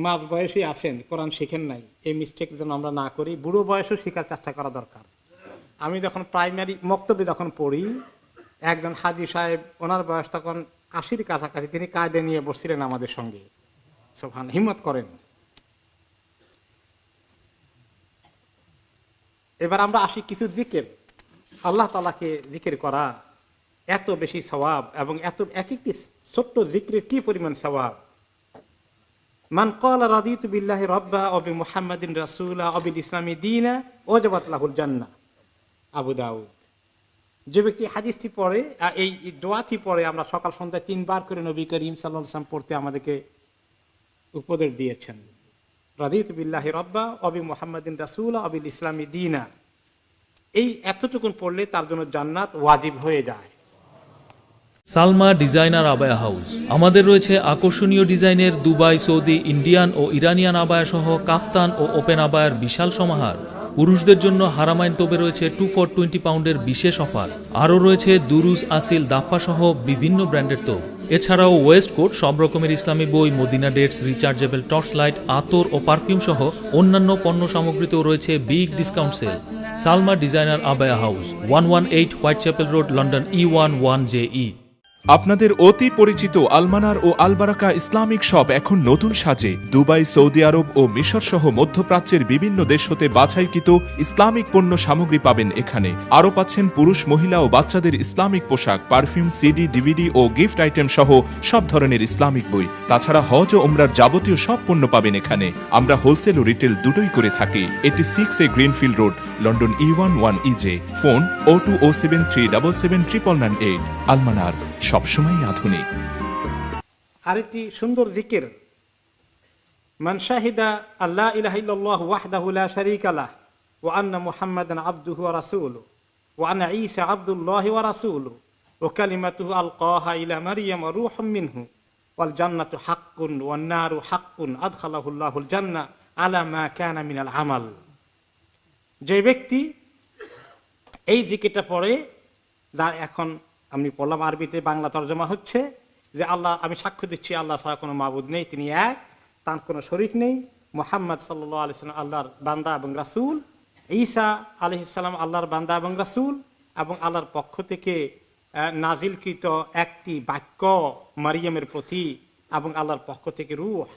মাঝ বয়সী আছেন, কোরআন শিখেন নাই, এই মিস্টেক যেন আমরা না করি। বুড়ো বয়সেও শেখার চেষ্টা করা দরকার। আমি যখন প্রাইমারি মক্তবে যখন পড়ি, একজন হাজী সাহেব, ওনার বয়স তখন 80-র কাছাকাছি, তিনি কায়দা নিয়ে বসছিলেন আমাদের সঙ্গে। সুবহান, হিম্মত করেন। এবার আমরা আসি কিছু জিকির। আল্লাহ তাআলাকে জিকির করা এত বেশি সওয়াব, এবং এত এক একটি ছোট্ট জিকিরের কি পরিমাণ সওয়াব। মান ক্বালা রাদিতু বিল্লাহি রাব্বা ওয়া বিমুহাম্মাদিন রাসূলা ওয়া বিল ইসলামি দীনা ওয়াজাবাত লাহুল জান্নাহ। আবু দাউদ। যে ব্যক্তি হাদিসটি পড়ে, এই দোয়াটি পড়ে, আমরা সকাল সন্ধ্যা 3 বার করে নবী করিম সাল্লাল্লাহু আলাইহি ওয়াসাল্লাম পড়তে আমাদেরকে উপদেশ দিয়েছেন। রাদিতু বিল্লাহি রাব্বা ওয়া বিমুহাম্মাদিন রাসূলা ওয়া বিল ইসলামি দীনা। এই এতটুকুন পড়লে তার জন্য জান্নাত ওয়াজিব হয়ে যায়। সালমা ডিজাইনার আবায়া হাউস। আমাদের রয়েছে আকর্ষণীয় ডিজাইনের দুবাই, সৌদি, ইন্ডিয়ান ও ইরানিয়ান আবায়া সহ কাফতান ও ওপেন আবায়ার বিশাল সমাহার। পুরুষদের জন্য হারামাইন তোপে রয়েছে 2 for 20 পাউন্ডের বিশেষ অফার। আরও রয়েছে দুরুজ, আসিল, দাফা সহ বিভিন্ন ব্র্যান্ডের তোপ। এছাড়াও ওয়েস্ট কোট, সব রকমের ইসলামী বই, Madina dates, rechargeable torch light, আতর ও পারফিউম সহ অন্যান্য পণ্য সামগ্রীতেও রয়েছে big discount sale. Salma designer আবায়া house, 118 white chapel road, London E11JE। আপনাদের অতি পরিচিত আলমানার ও আলবারাকা ইসলামিক শপ এখন নতুন সাজে দুবাই, সৌদি আরব ও মিশর সহ মধ্যপ্রাচ্যের বিভিন্ন দেশ হতে বাছাইকৃত ইসলামিক পণ্য সামগ্রী পাবেন এখানে। আরও পাচ্ছেন পুরুষ, মহিলা ও বাচ্চাদের ইসলামিক পোশাক, পারফিউম, সিডি, ডিভিডি ও গিফট আইটেম সহ সব ধরনের ইসলামিক বই। তাছাড়া হজ ও ওমরার যাবতীয় সব পণ্য পাবেন এখানে। আমরা হোলসেল ও রিটেল দুটোই করে থাকি। 86A greenfield road, London E11EJ। Phone 0207377998। আলমানার, সবসময় আধুনিক। আরেকটি সুন্দর জিকির, মান শাহিদা আল্লা ইলাহা ইল্লাল্লাহু ওয়াহদাহু লা শারীকা লাহ ওয়া আন্না মুহাম্মাদান আবদুহু ওয়া রাসূলুহু ওয়া আন্না ঈসা আবদুল্লাহি ওয়া রাসূলুহু ওয়া কালিমাতুহু আলকাহা ইলা মারইয়াম রূহুম মিনহু ওয়াল জান্নাতু হাক্কুন ওয়ান নারু হাক্কুন আদখালাহুল্লাহুল জান্নাহ আলা মা কানা মিনাল আমাল। যে ব্যক্তি এই জিকিরটা পড়ে, যার এখন আমি পড়লাম, আরবিতে বাংলা তর্জমা হচ্ছে যে আল্লাহ, আমি সাক্ষ্য দিচ্ছি আল্লাহ ছাড়া কোনো মাবুদ নেই, তিনি এক, তার কোনো শরীক নেই। মুহাম্মদ সাল্লাল্লাহু আলাইহি ওয়াসাল্লাম আল্লাহর বান্দা এবং রাসূল। ঈসা আলাইহিস সালাম আল্লাহর বান্দা এবং রাসূল, এবং আল্লাহর পক্ষ থেকে নাজিলকৃত একটি বাক্য মারিয়ামের প্রতি, এবং আল্লাহর পক্ষ থেকে রূহ।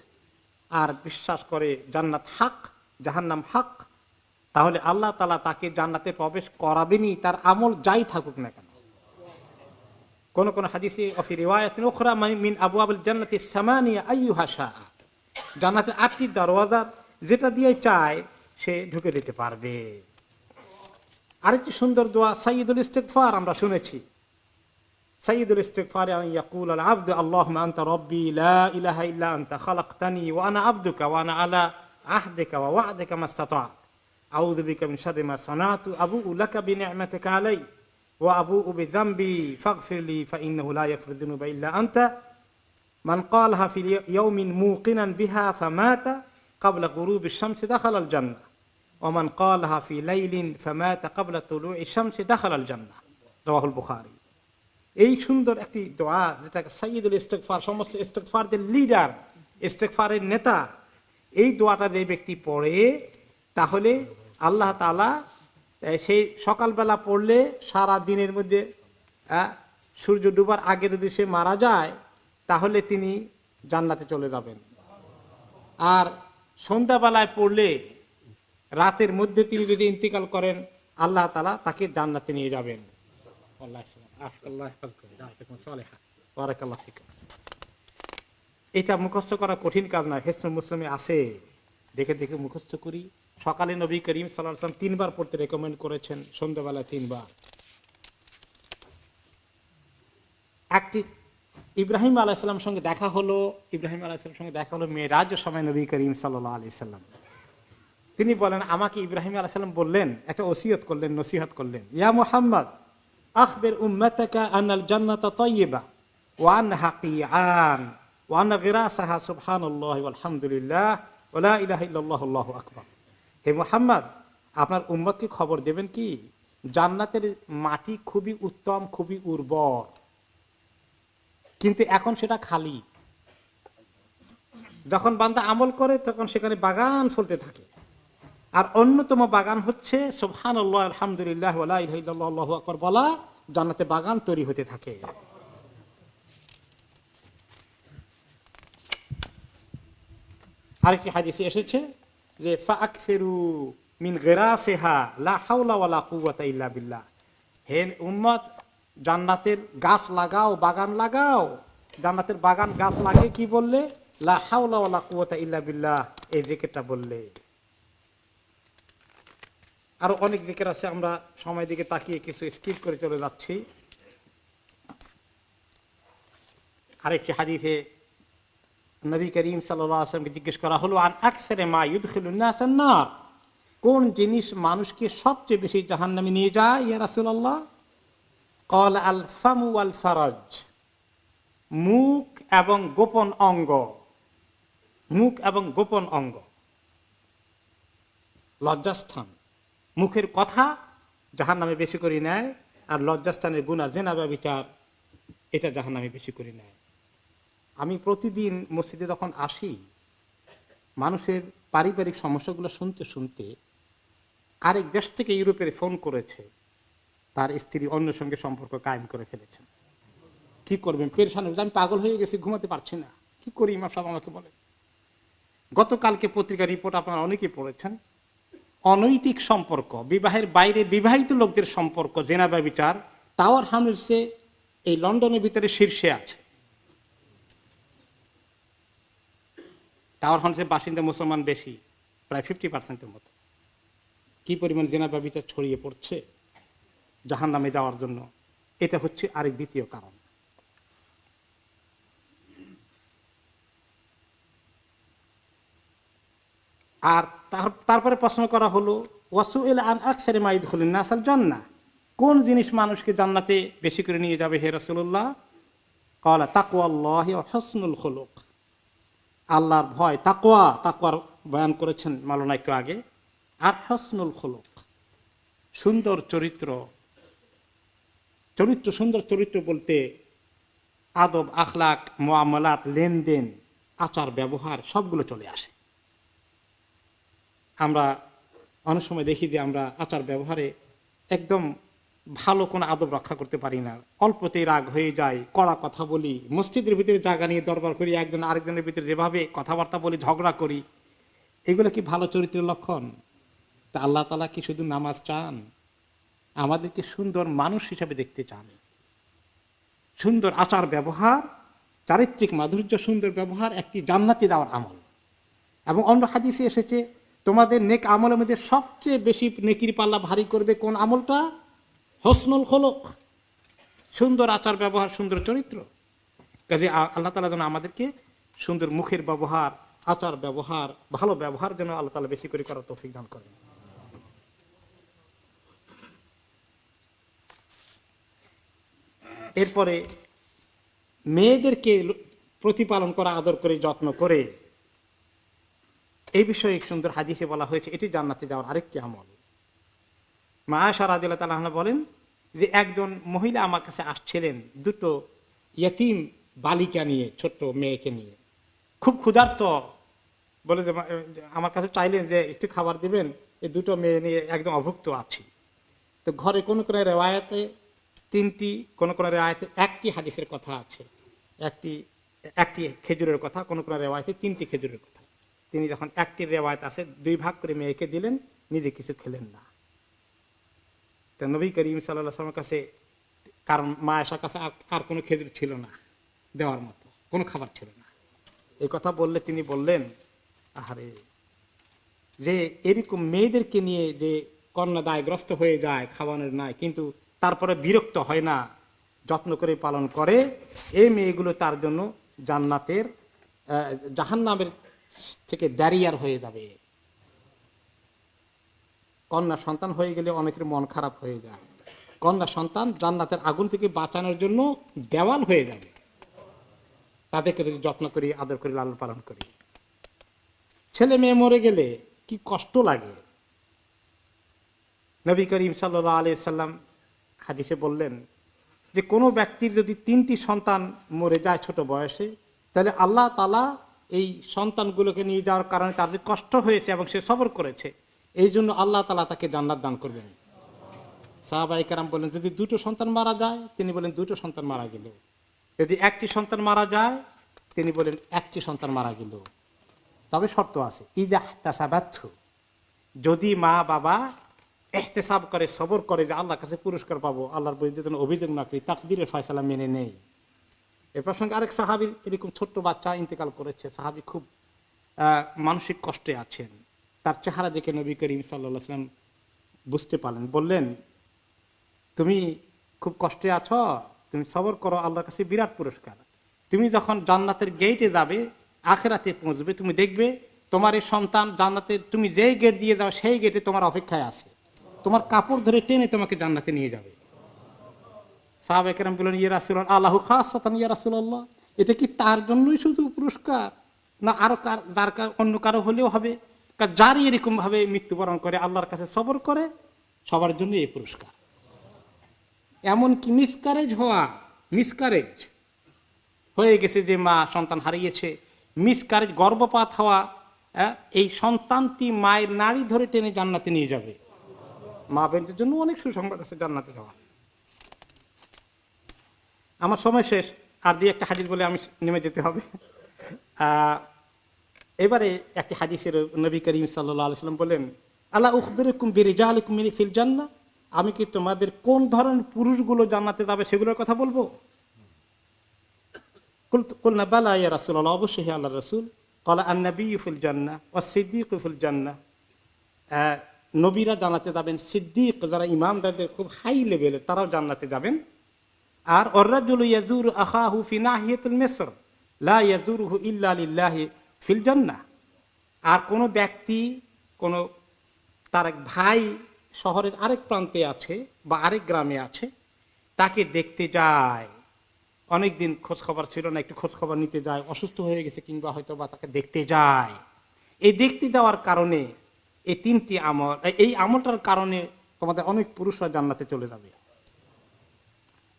আর বিশ্বাস করে জান্নাত হক, জাহান্নাম হক। তাহলে আল্লাহ তাআলা তাকে জান্নাতে প্রবেশ করাবেনই, তার আমল যাই থাকুক না কেন। কোন কোন হাদিসে অফি রিওয়ায়াতিন উখরা মিন আবওয়াবিল জান্নাতি সামানিয়া আইয়ুহা শাআ, জান্নাতের 8টি দরওয়াজা, যেটা দিয়ে চায় সে ঢুকে যেতে পারবে। আরেকটি সুন্দর দোয়া সাইয়্যিদুল ইস্তিগফার আমরা শুনেছি। সাইয়্যিদুল ইস্তিগফার আন ইয়াকুল আল আবদু আল্লাহুম্মা আনতা রাব্বি লা ইলাহা ইল্লা আনতা খালাকতানি ওয়া আনা আবদুকা ওয়া আনা আলা আহদিকা ওয়া ওয়া'দিকা মাস্তাতা'তু আউযু বিকা মিন শাররি মা সানাতু আবুউ লাকা বিনি'মাতিকা আলাইয়া ওয়া আবুউ বিযামবি ফাগফিরলি ফাইন্নাহু লা ইয়াগফিরু যুনুবা ইল্লা আনতা মান ক্বালাহা ফি ইয়াউমিন মুকিনান বিহা ফামাতা ক্বাবলা গুরুবিশ শামসি দাখালাল জান্নাহ ওয়া মান ক্বালাহা ফি লাইলিন ফামাতা ক্বাবলা তুলুইশ শামসি দাখালাল জান্নাহ। রাওয়াহুল বুখারী। এই সুন্দর একটি দোয়া, যেটা সাইয়্যিদুল ইস্তিগফার, সমস্ত ইস্তিগফারদের লিডার, ইস্তিগফারের নেতা। এই দোয়াটা যে ব্যক্তি পড়ে তাহলে আল্লাহ তাআলা সেই সকালবেলা পড়লে সারা দিনের মধ্যে সূর্য ডুবার আগে যদি সে মারা যায় তাহলে তিনি জান্নাতে চলে যাবেন। আর সন্ধ্যাবেলায় পড়লে রাতের মধ্যে তিনি যদি ইন্তিকাল করেন আল্লাহ তাআলা তাকে জান্নাতে নিয়ে যাবেন। এটা মুখস্থ করা কঠিন কাজ না, হিসনুল মুসলিমে আছে, দেখে দেখে মুখস্থ করি। সকালে নবী করিম সাল্লাল্লাহু আলাইহি ওয়াসাল্লাম 3 বার পড়তে রেকমেন্ড করেছেন, সন্ধ্যাবেলায় 3 বার। একটি ইব্রাহিম আলাইহিস সালামের সঙ্গে দেখা হলো, মেরাজের সময় নবী করিম সাল্লাল্লাহু আলাইহি ওয়াসাল্লাম তিনি বলেন, আমাকে ইব্রাহিম আলাইহিস সালাম বললেন, একটা ওসিয়ত করলেন, নসিহত করলেন, ইয়া মুহাম্মদ আখবির উম্মাতাকা আনাল জান্নাতা তাইয়্যিবা ওয়া আনহা কিয়ান ওয়া আন গিরাসাহা সুবহানাল্লাহি ওয়াল হামদুলিল্লাহ ওয়া লা ইলাহা ইল্লাল্লাহু আল্লাহু আকবার। হে মুহাম্মদ, আপনার উম্মতকে খবর দেবেন কি জান্নাতের মাটি খুবই উত্তম, খুবই উর্বর, কিন্তু এখন সেটা খালি। যখন বান্দা আমল করে তখন সেখানে বাগান ফলতে থাকে। আর অন্যতম বাগান হচ্ছে সুবহানাল্লাহ আলহামদুলিল্লাহ ওয়া লা ইলাহা ইল্লাল্লাহু আল্লাহু আকবার বলা, জান্নাতে বাগান তৈরি হতে থাকে। আরেকটি হাদিসে এসেছে যে ফাআকসিরু মিন গিরাসিহা লা হাওলা ওয়া লা কুওয়াতা ইল্লা বিল্লাহ। হে উম্মত, জান্নাতের গাছ লাগাও, বাগান লাগাও। জান্নাতের বাগান গাছ লাগে কি বললে? লা হাওলা ওয়া লা কুওয়াতা ইল্লা বিল্লাহ, এই জিকিরটা বললে। আরো অনেক জিকির আছে, আমরা সময় দিকে তাকিয়ে কিছু স্কিপ করে চলে যাচ্ছি। আরেকটি হাদিসে নবী করিম সাল্লাল্লাহু আলাইহি ওয়াসাল্লামকে জিজ্ঞেস করা হলো, আন আকসারে মা ইউদখিলুন নাস আন-নার, কোন জিনিস মানুষকে সবচেয়ে বেশি জাহান্নামে নিয়ে যায় ইয়া রাসূলুল্লাহ? ক্বাল আল ফামু ওয়াল ফারাজ, মুখ এবং গোপন অঙ্গ। মুখ এবং গোপন অঙ্গ, লজ্জাস্থান, মুখের কথা জাহান্নামে বেশি করে নেয়, আর লজ্জাস্থানের গুনাহ জিনা ব্যভিচার এটা জাহান্নামে বেশি করে নেয়। আমি প্রতিদিন মসজিদে যখন আসি, মানুষের পারিবারিক সমস্যাগুলো শুনতে শুনতে আরেক দেশ থেকে ইউরোপের ফোন করেছে, তার স্ত্রী অন্য সঙ্গে সম্পর্ক কায়েম করে ফেলেছেন। কি করবেন, পেরেশান, আমি পাগল হয়ে গেছি, ঘুমাতে পারছি না, কি করি ইমাম সাহেব আমাকে বলেন। গতকালকে পত্রিকার রিপোর্ট আপনারা অনেকেই পড়েছেন, অনৈতিক সম্পর্ক, বিবাহের বাইরে বিবাহিত লোকদের সম্পর্ক, জেনা ব্যভিচার টাওয়ার হামলসে এই লন্ডনের ভিতরে শীর্ষে আছে। টাওয়ার হামলসের বাসিন্দা মুসলমান বেশি, প্রায় 50% মতো। কি পরিমাণ জেনা ব্যভিচার ছড়িয়ে পড়ছে জাহান্নামে যাওয়ার জন্য, এটা হচ্ছে আরেক দ্বিতীয় কারণ। আর তারপরে প্রশ্ন করা হলো, ওয়াসুইল আন আকসারি মা ইদখুলুন নাসাল জান্নাহ, কোন জিনিস মানুষকে জান্নাতে বেশি করে নিয়ে যাবে হে রাসূলুল্লাহ? ক্বালা তাকওয়াল্লাহি ওয়া হুসনুল খুলুক, আল্লাহর ভয়, তাকওয়া, তাকওয়ার বয়ান করেছেন মাওলানা একটু আগে, আর হুসনুল খুলুক, সুন্দর চরিত্র। চরিত্র, সুন্দর চরিত্র বলতে আদব, আখলাক, মুআমালাত, লেনদেন, আচার ব্যবহার সবগুলো চলে আসে। আমরা অনেক সময় দেখি যে আমরা আচার ব্যবহারে একদম ভালো কোনো আদব রক্ষা করতে পারি না, অল্পতেই রাগ হয়ে যায়, কড়া কথা বলি, মসজিদের ভিতরে জায়গা নিয়ে দরবার করি, একজন আরেকজনের ভিতরে যেভাবে কথাবার্তা বলি, ঝগড়া করি, এগুলো কি ভালো চরিত্রের লক্ষণ? তা আল্লাহ তাআলা কি শুধু নামাজ চান? আমাদেরকে সুন্দর মানুষ হিসাবে দেখতে চান। সুন্দর আচার ব্যবহার, চারিত্রিক মাধুর্য, সুন্দর ব্যবহার একটি জান্নাতে যাওয়ার আমল। এবং অন্য হাদিসে এসেছে, তোমাদের নেক আমলের মধ্যে সবচেয়ে বেশি নেকির পাল্লা ভারী করবে কোন আমলটা? হুসনুল খুলুক, সুন্দর আচার ব্যবহার, সুন্দর চরিত্র। কাজে আল্লাহ তাআলা যেন আমাদেরকে সুন্দর মুখের ব্যবহার, আচার ব্যবহার, ভালো ব্যবহার যেন আল্লাহ তাআলা বেশি করে করার তৌফিক দান করেন। এরপরে মেয়েদেরকে প্রতিপালন করা, আদর করে, যত্ন করে, এই বিষয়ে এক সুন্দর হাদিসে বলা হয়েছে এটি জান্নাতে যাওয়ার আরেকটি আমল। মা আয়েশা রাদিয়াল্লাহু তাআলা আনহা বলেন যে একজন মহিলা আমার কাছে আসছিলেন দুটো ইয়তীম বালিকা নিয়ে, ছোট্ট মেয়েকে নিয়ে, খুব ক্ষুধার্ত, বলে যে আমার কাছে চাইলেন যে একটু খাবার দিবেন। এই দুটো মেয়ে নিয়ে একদম অভুক্ত আছি। তো ঘরে কোন কোন রেওয়ায়তে 3টি, কোন কোন রেওয়ায়তে 1টি হাদিসের কথা আছে, একটি খেজুরের কথা, কোন কোন রেওয়ায়তে 3টি খেজুরের কথা। তিনি যখন 1টি রেওয়ায়ত আছে 2 ভাগ করে মেয়েকে দিলেন, নিজে কিছু খেলেন না। তো নবী করিম সাল্লাল্লাহু আলাইহি ওয়াসাল্লামের কাছে, কারণ মা আয়েশার কাছে আর কোনো খেজুর ছিল না দেওয়ার মতো, কোনো খাবার ছিল না। এই কথা বললে তিনি বললেন, আহারে, যে এরকম মেয়েদেরকে নিয়ে যে কন্যা দায়গ্রস্ত হয়ে যায়, খাওয়ানোর নাই, কিন্তু তারপরে বিরক্ত হয় না, যত্ন করে পালন করে, এই মেয়েগুলো তার জন্য জান্নাতের জাহান্নামের থেকে ব্যারিয়ার হয়ে যাবে। কন্যা সন্তান হয়ে গেলে অনেকের মন খারাপ হয়ে যায়, কন্যা সন্তান জান্নাতের আগুন থেকে বাঁচানোর জন্য দেওয়াল হয়ে যাবে, তাদেরকে যদি যত্ন করি, আদর করি, লালন পালন করি। ছেলে মেয়ে মরে গেলে কি কষ্ট লাগে। নবী করিম সাল্লাল্লাহু আলাইহি সাল্লাম হাদিসে বললেন যে কোনো ব্যক্তির যদি 3টি সন্তান মরে যায় ছোট বয়সে, তাহলে আল্লাহ তাআলা এই সন্তানগুলোকে নিয়ে যাওয়ার কারণে তার যে কষ্ট হয়েছে এবং সে সবর করেছে, এই জন্য আল্লাহ তাআলা তাকে জান্নাত দান করবেন। সাহাবায়ে কেরাম বললেন, যদি 2টো সন্তান মারা যায়, তিনি বলেন 2টো সন্তান মারা গেল। যদি 1টি সন্তান মারা যায়, তিনি বলেন 1টি সন্তান মারা গেল। তবে শর্ত আছে, ইদা ইহতাসাবাতহু, যদি মা বাবা ইহতিসাব করে, সবর করে যে আল্লাহর কাছে পুরস্কার পাবো, আল্লাহর বিরুদ্ধে যেন অভিযোগ না করি, তাকদীরের ফয়সালা মেনে নেই। এ প্রসঙ্গে আরেক সাহাবীর এরকম ছোট্ট বাচ্চা ইন্তেকাল করেছে, সাহাবী খুব মানসিক কষ্টে আছেন। তার চেহারা দেখে নবী করিম সাল্লাল্লাহু আলাইহি ওয়াসাল্লাম বুঝতে পারলেন, বললেন, তুমি খুব কষ্টে আছো, তুমি সবর করো, আল্লাহর কাছে বিরাট পুরস্কার। তুমি যখন জান্নাতের গেটে যাবে, আখিরাতে পৌঁছবে, তুমি দেখবে তোমার এই সন্তান জান্নাতের, তুমি যেই গেট দিয়ে যাও সেই গেটে তোমার অপেক্ষায় আছে, তোমার কাপড় ধরে টেনে তোমাকে জান্নাতে নিয়ে যাবে। সাহাবায়ে কেরাম বললেন, ইয়া রাসূলুল্লাহ, আল্লাহু খাসাতান ইয়া রাসূলুল্লাহ, এটা কি তার জন্যই শুধু পুরস্কার, না আরো অন্য কারো হলেও হবে? যারই এরকম ভাবে মৃত্যুবরণ করে, আল্লাহর কাছে সবর করে, সবার জন্য এই পুরস্কার। এমনকি মিসক্যারেজ হয়ে গেছে, যে মা সন্তান হারিয়েছে, মিসক্যারেজ, গর্ভপাত হওয়া, এই সন্তানটি মায়ের নাড়ি ধরে টেনে জান্নাতে নিয়ে যাবে। মা বোনদের জন্য অনেক সুসংবাদ আছে জান্নাতে যাওয়া। আমার সময় শেষ, আর 2-1টা হাদিস বলে আমি নেমে যেতে হবে। এবারে একটি হাদিসের নবী করিম সাল্লাল্লাহু আলাইহি ওয়াসাল্লাম বলেন, আলা উখবিরুকুম বিরিজালিকুম ফিল জান্নাহ, আমি কি তোমাদের কোন ধরনের পুরুষগুলো জান্নাতে যাবে সেগুলোর কথা বলবো? কুলনা বালা ইয়া রাসূলুল্লাহ, অবশ্যই হে আল্লাহর রাসূল। ক্বালা আন-নাবিয়্যু ফিল জান্নাহ ওয়াস সিদ্দীকু ফিল জান্নাহ, নবীরা জান্নাতে যাবেন, সিদ্দিক যারা ইমামদারদের খুব হাই লেভেলের, তারাও জান্নাতে যাবেন। আর আর-রাজুলু ইয়াজুরু আখাহু ফি নাহিয়াতিল মিসর লা ইয়াজুরুহু ইল্লা লিল্লাহি ফিল জান্নাহ, আর কোন ব্যক্তি, কোন তার এক ভাই শহরের আরেক প্রান্তে আছে বা আরেক গ্রামে আছে, তাকে দেখতে যায়, অনেকদিন খোঁজ খবর ছিল না, একটু খোঁজ খবর নিতে যায়, অসুস্থ হয়ে গেছে কিংবা হয়তো বা তাকে দেখতে যায়। এই দেখতে যাওয়ার কারণে এই 3টি আমল, এই আমলটার কারণে তোমাদের অনেক পুরুষরা জান্নাতে চলে যাবে।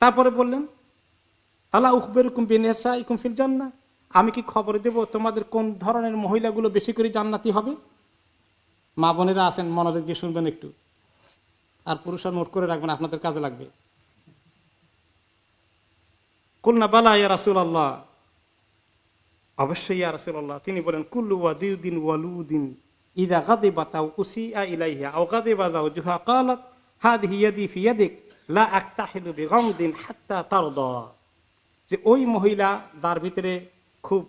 তারপরে বললেন, আলা উখবিরুকুম বিনিসাইকুম ফিল জান্নাহ, আমি কি খবর দেব তোমাদের কোন ধরনের মহিলাগুলো বেশি করে জান্নাতি হবে? মা বোনেরা আছেন, মনোযোগ দিয়ে শুনবেন একটু, আর পুরুষরা নোট করে রাখবেন, আপনাদের কাজে লাগবে। কুলনা বালা ইয়া রাসূলুল্লাহ, অবশ্যই ইয়া রাসূলুল্লাহ। তিনি বলেন, কুল্লু ওয়াদিউদিন ওয়ালুদিন ইযা গাদিবাত আও উসিআ ইলাইহা আও গাদিবা যাওজুহা ক্বালাত হাদিহি ইয়াদি ফি ইয়াদিক লা আকতাহিলু বিগামদিন হাত্তা তারদা, যে ওই মহিলা যার ভিতরে খুব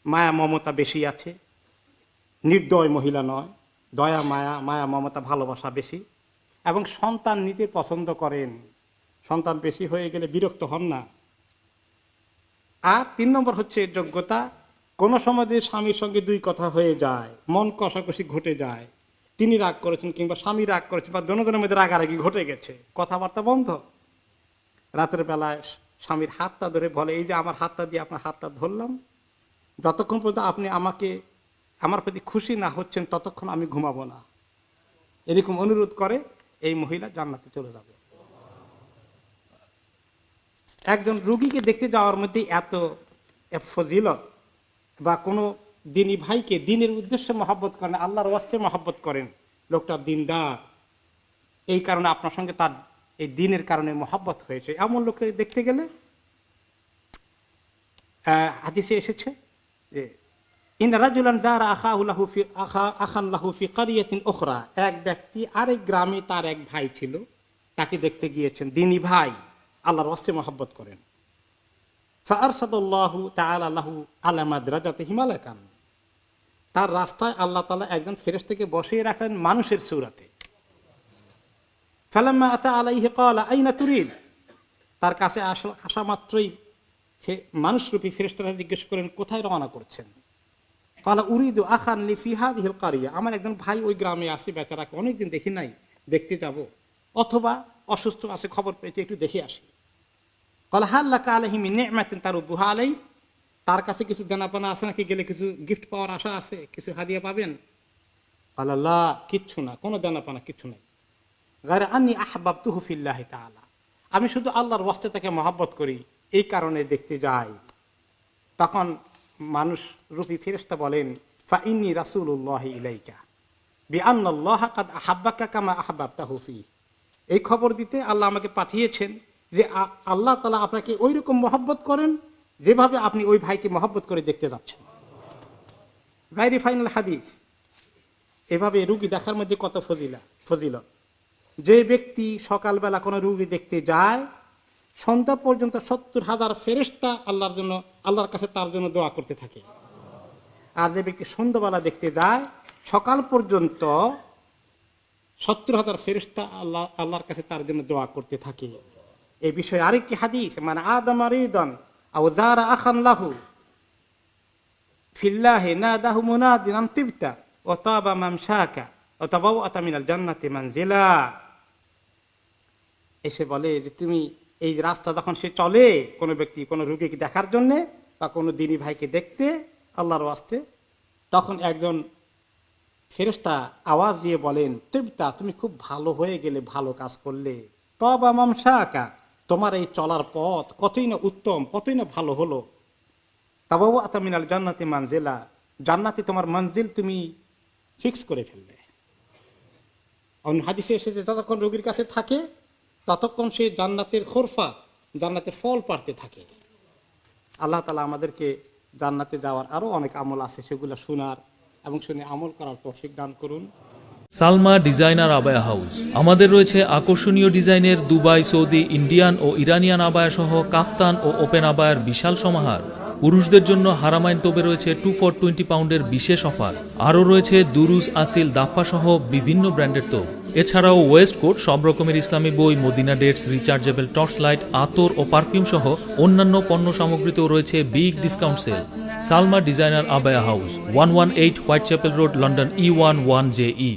মায়া মমতা বেশি আছে, নির্দয় মহিলা নয়, দয়া মায়া মমতা ভালোবাসা বেশি, এবং সন্তান নিতে পছন্দ করেন, সন্তান বেশি হয়ে গেলে বিরক্ত হন না। আর 3 নম্বর হচ্ছে যোগ্যতা, কোন সময় যদি স্বামীর সঙ্গে 2 কথা হয়ে যায়, মন কষাকষি ঘটে যায়, তিনি রাগ করেছেন কিংবা স্বামী রাগ করেছেন বা দুজনের মধ্যে রাগারাগি ঘটে গেছে, কথাবার্তা বন্ধ, রাতের বেলায় স্বামীর হাতটা ধরে বলে, এই যে আমার হাতটা দিয়ে আপনার হাতটা ধরলাম, যতক্ষণ পর্যন্ত আপনি আমার প্রতি খুশি না হচ্ছেন ততক্ষণ আমি ঘুমাবো না, এরকম অনুরোধ করে, এই মহিলা জান্নাতে চলে যাবে। একজন রোগীকে দেখতে যাওয়ার মধ্যে এত ফজিলত, বা কোনো দিনী ভাইকে দিনের উদ্দেশ্যে মহব্বত করেন, আল্লাহর ওয়াস্তে মহব্বত করেন, লোকটা দিনদার, এই কারণে আপনার সঙ্গে তার এই দিনের কারণে মহব্বত হয়েছে, এমন লোককে দেখতে গেলে হাদিসে এসেছে যে ইন রাজুলান যারা আখান লাহু ফি কারিয়াতিন উখরা, এক ব্যক্তি আরেক গ্রামে তার এক ভাই ছিল, তাকে দেখতে গিয়েছেন, দিনী ভাই, আল্লাহর ওয়াস্তে মহব্বত করেন। ফাআরসাদাল্লাহু তাআলা লাহু আলা মাদরাজাতিহি মালাকান, তার রাস্তায় আল্লাহ তাআলা একজন ফেরেশতাকে বসিয়ে রাখলেন মানুষের সূরাতে। ফালাম্মা আতা আলাইহি ক্বালা আইনা তুরিদ, তার কাছে আসা মাত্রই মানুষরূপী ফেরেশতারা জিজ্ঞেস করেন কোথায় রওনা করছেন। ক্বালা উরিদু আখান লি ফি হাযিহিল কারিয়া, আমার একজন ভাই ওই গ্রামে আছে, বেচারাকে অনেকদিন দেখি নাই, দেখতে যাব, অথবা অসুস্থ আছে, খবর পেয়েছি, একটু দেখে আসি। ক্বালা হাল লাকা আলাইহি মিন নি'মাতিন তারুদ্দুহা আলাই, তার কাছে কিছু দেনাপানা আছে নাকি, গেলে কিছু গিফট পাওয়ার আশা আছে, কিছু হাদিয়া পাবেন? ক্বালা লা, কিচ্ছু না, কোনো দেনাপানা কিচ্ছু নাই। গায়রা আন্নী আহবাবতুহু ফিল্লাহি তাআলা, আমি শুধু আল্লাহর ওয়াস্তে তাকে মহব্বত করি, এই কারণে দেখতে যাই। তখন মানুষ রূপী ফেরেশতা বলেন ফা ইন্নী রাসূলুল্লাহি ইলাইকা বিআন্নাল্লাহা কাদ আহাব্বাকা কামা আহবাবতাহু ফি, এই খবর দিতে আল্লাহ আমাকে পাঠিয়েছেন যে আল্লাহ তাআলা আপনাকে ওইরকম মহব্বত করেন যেভাবে আপনি ওই ভাইকে মহব্বত করে দেখতে যাচ্ছেন। গায়রি ফাইনাল হাদিস। এভাবে রুগী দেখার মধ্যে কত ফজিলত। যে ব্যক্তি সকালবেলা কোনো রুগী দেখতে যায়, সন্ধ্যা পর্যন্ত ৭০,০০০ ফেরেশতা আল্লাহর কাছে তার জন্য দোয়া করতে থাকে। আর যে ব্যক্তি সন্ধ্যাবেলা দেখতে যায়, সকাল পর্যন্ত ৭০,০০০ ফেরেশতা আল্লাহর কাছে তার জন্য দোয়া করতে থাকে। এই বিষয়ে আরেকটি হাদিস, মানে আদম আরিদান আও যারা আখান লাহু ফিল্লাহি নাদাহু মুনাদিন আন তিবতা ওয়া তাবা মামশাকা ওয়া তাবাওয়াতা মিনাল জান্নাতি মানজিলা, এসে বলে যে তুমি এই রাস্তা যখন সে চলে, কোনো ব্যক্তি কোনো রোগীকে দেখার জন্য বা কোনো দিনী ভাইকে দেখতে আল্লাহর ওয়াস্তে, তখন একজন ফেরেশতা আওয়াজ দিয়ে বলেন তিবতা, তুমি খুব ভালো হয়ে গেলে, ভালো কাজ করলে, তাবা মামশাকা, তোমার এই চলার পথ কতই না উত্তম, কতই না ভালো হলো, তাবাওয়াতা মিনাল জান্নাতি মানজিলা, জান্নাতে তোমার মঞ্জিল তুমি ফিক্স করে ফেলবে। অন্য হাদিসে এসেছে যতক্ষণ রোগীর কাছে থাকে ততক্ষণ সে জান্নাতের খোরফা, জান্নাতের ফল পাড়তে থাকে। আল্লাহ তাআলা আমাদেরকে জান্নাতে যাওয়ার আরো অনেক আমল আছে, সেগুলো শোনার এবং শুনে আমল করার তৌফিক দান করুন। সালমা ডিজাইনার আবায়া হাউস, আমাদের রয়েছে আকর্ষণীয় ডিজাইনের দুবাই, সৌদি, ইন্ডিয়ান ও ইরানিয়ান আবায়া সহ কাফতান ও ওপেন আবায়ার বিশাল সমাহার। পুরুষদের জন্য হারামাইন তোপে রয়েছে 2 for 20 পাউন্ডের বিশেষ অফার। আরও রয়েছে দুরুস, আসিল, দাফা সহ বিভিন্ন ব্র্যান্ডের তোপ। এছাড়াও ওয়েস্ট কোট, সব রকমের ইসলামী বই, Madina dates, rechargeable torch light, আতর ও পারফিউম সহ অন্যান্য পণ্য সামগ্রীতেও রয়েছে big discount sale. Salma designer আবায়া house, 118 white chapel road, London E11JE।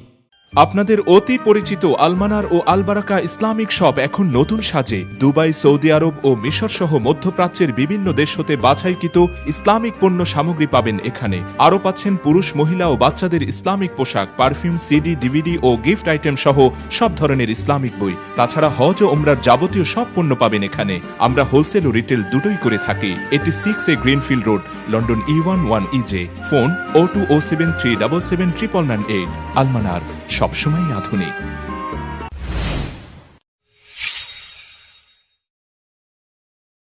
আপনাদের অতি পরিচিত আলমানার ও আলবারাকা ইসলামিক শপ এখন নতুন সাজে দুবাই, সৌদি আরব ও মিশর সহ মধ্যপ্রাচ্যের বিভিন্ন দেশ হতে বাছাইকৃত ইসলামিক পণ্য সামগ্রী পাবেন এখানে। আরও পাচ্ছেন পুরুষ, মহিলা ও বাচ্চাদের ইসলামিক পোশাক, পারফিউম, সিডি, ডিভিডি ও গিফট আইটেম সহ সব ধরনের ইসলামিক বই। তাছাড়া হজ ও ওমরার যাবতীয় সব পণ্য পাবেন এখানে। আমরা হোলসেল ও রিটেল দুটোই করে থাকি। এটি 6A greenfield road, London E11EJ। Phone 0207377998। আলমানার, সবসময় আধুনিক।